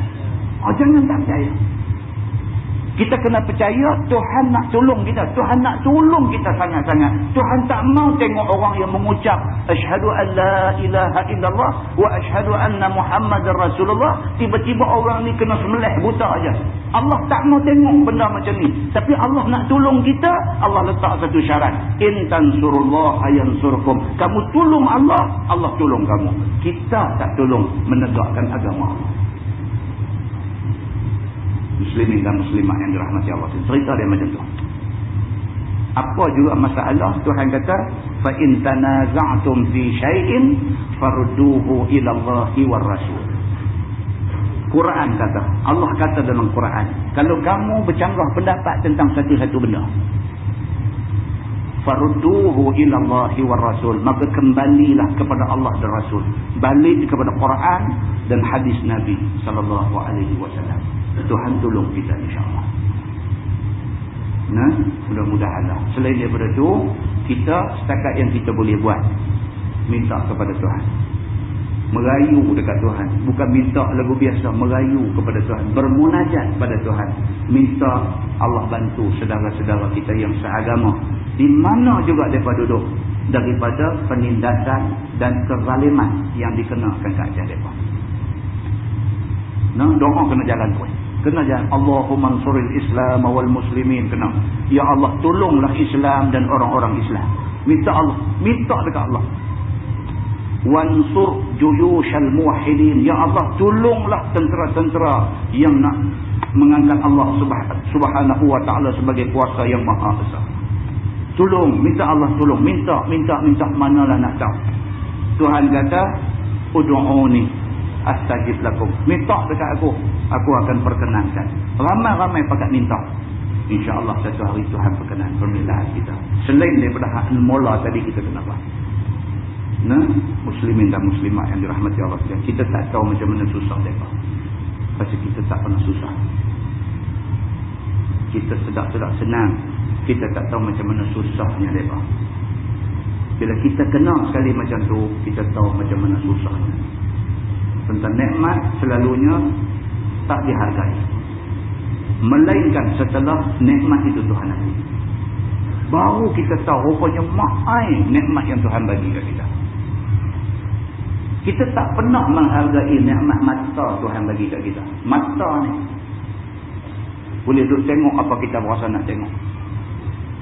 [SPEAKER 2] Jangan tak percaya. Kita kena percaya Tuhan nak tolong kita. Tuhan nak tolong kita sangat-sangat. Tuhan tak mau tengok orang yang mengucap asyhadu an la ilaha illallah wa asyhadu anna Muhammadar Rasulullah, tiba-tiba orang ni kena sembelih buta aja. Allah tak mau tengok benda macam ni. Tapi Allah nak tolong kita, Allah letak satu syarat. In tansurullaha yansurkum. Kamu tolong Allah, Allah tolong kamu. Kita tak tolong menegakkan agama Allah. Muslimin dan muslimat yang dirahmati Allah. Cerita dia macam tu. Apa juga masalah, Tuhan kata, fa in tanaza'tum fi syai'in farudduhu ila Allahi war Rasul. Quran kata, Allah kata dalam Quran, kalau kamu bercanggah pendapat tentang satu-satu benda, farudduhu ila Allahi war Rasul, maka kembalilah kepada Allah dan Rasul. Balik kepada Quran dan hadis Nabi sallallahu alaihi wasallam. Tuhan tolong kita insya-Allah. Nah, mudah-mudahanlah. Selain daripada itu, kita setakat yang kita boleh buat, minta kepada Tuhan. Merayu dekat Tuhan. Bukan minta lagu biasa, merayu kepada Tuhan. Bermunajat pada Tuhan. Minta Allah bantu saudara-saudara kita yang seagama. Di mana juga mereka duduk. Daripada penindasan dan kezaliman yang dikenakan ke atas mereka. Nah, doa kena jalan pun. Kena jalan. Allahumma ansuril Islam wal muslimin. Kena. Ya Allah, tolonglah Islam dan orang-orang Islam. Minta Allah. Minta dekat Allah. Wansur juyushal muwahhidin. Ya Allah, tolonglah tentera-tentera yang nak mengangkat Allah Subhanahu Wa Taala sebagai kuasa yang maha besar. Tolong. Minta Allah tolong. Minta. Manalah nak tahu. Tuhan kata, ud'uni astajib lakum. Minta dekat aku akan perkenankan. Ramai-ramai pakat minta. InsyaAllah satu hari Tuhan perkenan permintaan kita. Selain daripada hak mula tadi kita kena buat. Nah, muslimin dan muslimat yang dirahmati Allah sekalian, kita tak tahu macam mana susah mereka. Pasal kita tak pernah susah. Kita sedap-sedap senang. Kita tak tahu macam mana susahnya mereka. Bila kita kenal sekali macam tu, kita tahu macam mana susahnya. Tentang nikmat selalunya tak dihargai. Melainkan setelah nikmat itu Tuhan bagi. Baru kita tahu rupanya mahal nikmat yang Tuhan bagi kat kita. Kita tak pernah menghargai nikmat mata Tuhan bagi kat kita. Mata ni boleh duduk tengok apa kita berasa nak tengok.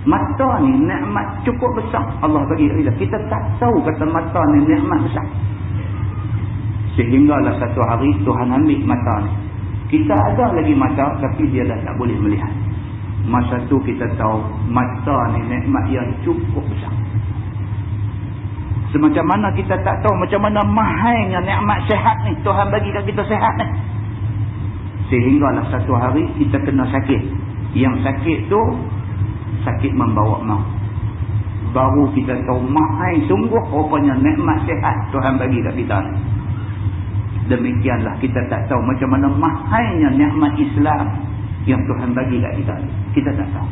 [SPEAKER 2] Mata ni nikmat cukup besar Allah bagi kat kita. Kita tak tahu kata mata ni nikmat besar. Sehinggalah satu hari Tuhan ambil mata ni. Kita ada lagi mata tapi dia dah tak boleh melihat. Masa tu kita tahu mata ni nikmat yang cukup besar. Semacam mana kita tak tahu macam mana mahalnya nikmat sihat ni. Tuhan bagi kat kita sihat ni. Sehinggalah satu hari kita kena sakit. Yang sakit tu sakit membawa maut. Baru kita tahu mahal sungguh rupanya nikmat sihat Tuhan bagi kat kita ni. Demikianlah kita tak tahu macam mana mahalnya nikmat Islam yang Tuhan bagi kat kita. Kita tak tahu.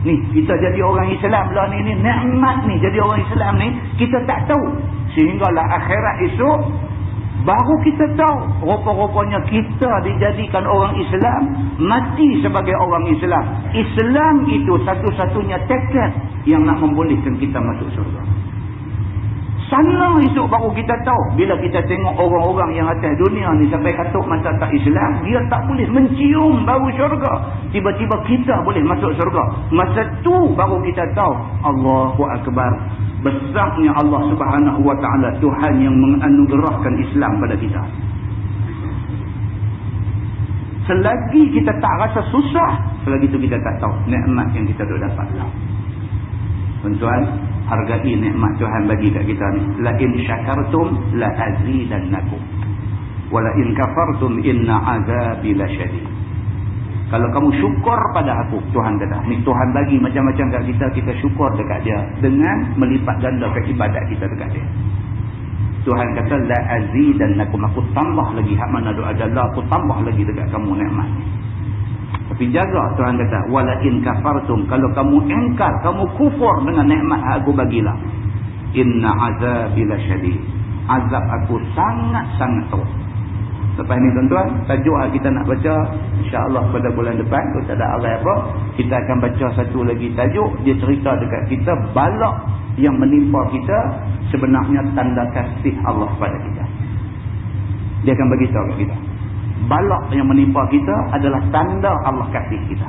[SPEAKER 2] Ni, kita jadi orang Islam lah ni nikmat ni. Jadi orang Islam ni, kita tak tahu. Sehinggalah akhirat esok, baru kita tahu. Rupa-rupanya kita dijadikan orang Islam, mati sebagai orang Islam. Islam itu satu-satunya tiket yang nak membolehkan kita masuk surga. Sana esok baru kita tahu. Bila kita tengok orang-orang yang atas dunia ni sampai katuk mata tak Islam, dia tak boleh mencium bau syurga. Tiba-tiba kita boleh masuk syurga. Masa tu baru kita tahu Allahu Akbar. Besarnya Allah Subhanahu Wa Taala, Tuhan yang menganugerahkan Islam pada kita. Selagi kita tak rasa susah, selagi tu kita tak tahu nikmat yang kita dah dapat lah. Tuan-tuan, hargai nikmat Tuhan bagi kat kita ni. La in syakartum la azidannakum. Wa la in kafartum inna azabi lasyadid. Kalau kamu syukur pada aku, Tuhan kata, ni Tuhan bagi macam-macam kat kita, kita syukur dekat dia dengan melipat gandakan ibadat kita dekat dia. Tuhan kata la azidannakum, aku tambah lagi hak mana ada la, aku tambah lagi dekat kamu nikmat. Tapi jaga, Tuhan kata wala in kafartum, kalau kamu engkar, kamu kufur dengan nikmat aku bagilah, inna azabi lasyadid, azab aku sangat-sangat teruk. Lepas ni tuan-tuan, tajuk kita nak baca insya-Allah pada bulan depan, kalau tak ada arai apa, kita akan baca satu lagi tajuk. Dia cerita dekat kita balak yang menimpa kita sebenarnya tanda kasih Allah pada kita. Dia akan beritahu kepada kita balak yang menimpa kita adalah tanda Allah kasih kita.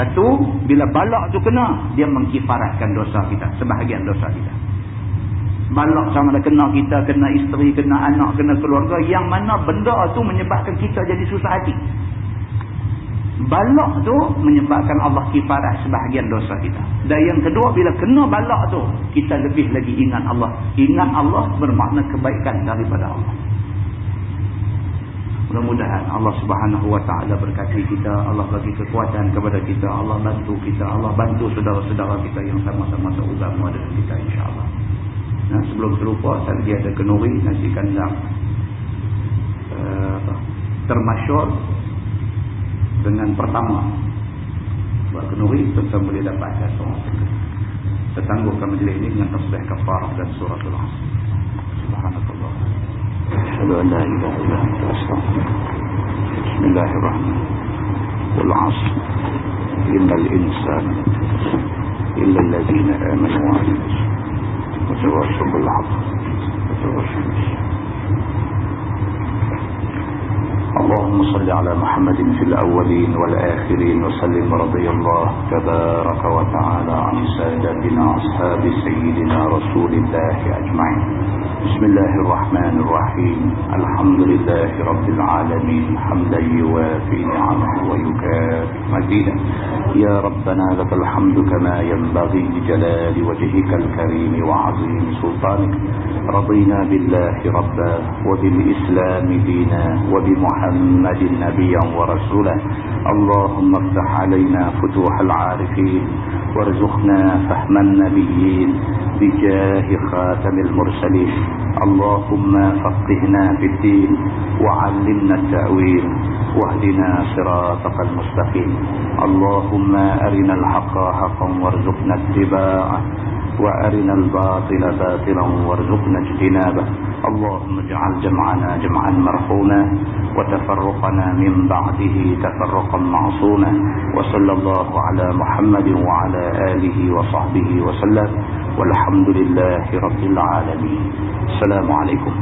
[SPEAKER 2] Satu, bila balak tu kena, dia mengkifaratkan dosa kita, sebahagian dosa kita. Balak sama ada kena kita, kena isteri, kena anak, kena keluarga, yang mana benda tu menyebabkan kita jadi susah hati. Balak tu menyebabkan Allah kifarat sebahagian dosa kita. Dan yang kedua, bila kena balak tu, kita lebih lagi ingat Allah. Ingat Allah bermakna kebaikan daripada Allah. Mudah-mudahan Allah Subhanahu Wa Taala berkati kita, Allah bagi kekuatan kepada kita, Allah bantu kita, Allah bantu saudara-saudara kita yang sama-sama seagama dengan kita, insya-Allah. Nah, sebelum terlupa, tadi ada kenuri nasi kandang termasyur dengan pertama. Buat kenuri tentu boleh dapat seorang tertangguhkan majlis ini dengan tasbih kafarah dan surah Al-Asr. Subhanallah. Asyhadu an la ilaha illa anta astaghfiruka. Bismillahirrahmanirrahim. Wal 'asr innal insana illa alladhina amanu wa 'amilus وتواصوا بالحق وتواصوا بالصبر. اللهم صل على محمد في الأولين والآخرين وسلم رضي الله تبارك وتعالى عن سادتنا أصحاب سيدنا رسول الله أجمعين. بسم الله الرحمن الرحيم. الحمد لله رب العالمين حمدا يوافي نعمه ويكافئ مزيدا. يا ربنا لك الحمد كما ينبغي لجلال وجهك الكريم وعظيم سلطانك. رضينا بالله ربا وبالإسلام دينا وبمحمد نبيا ورسولا. اللهم افتح علينا فتوح العارفين وارزقنا فهم النبيين بجاه خاتم المرسلين. اللهم فقهنا في الدين وعلمنا التأويل واهدنا صراطك المستقيم. اللهم أرنا الحق حقا وارزقنا اتباعه وأرنا الباطل باطلا وارزقنا اجتنابه. اللهم اجعل جمعنا جمعا مرحوما وتفرقنا من بعده تفرقا معصوما. وصلى الله على محمد وعلى آله وصحبه وسلم والحمد لله رب العالمين. السلام عليكم.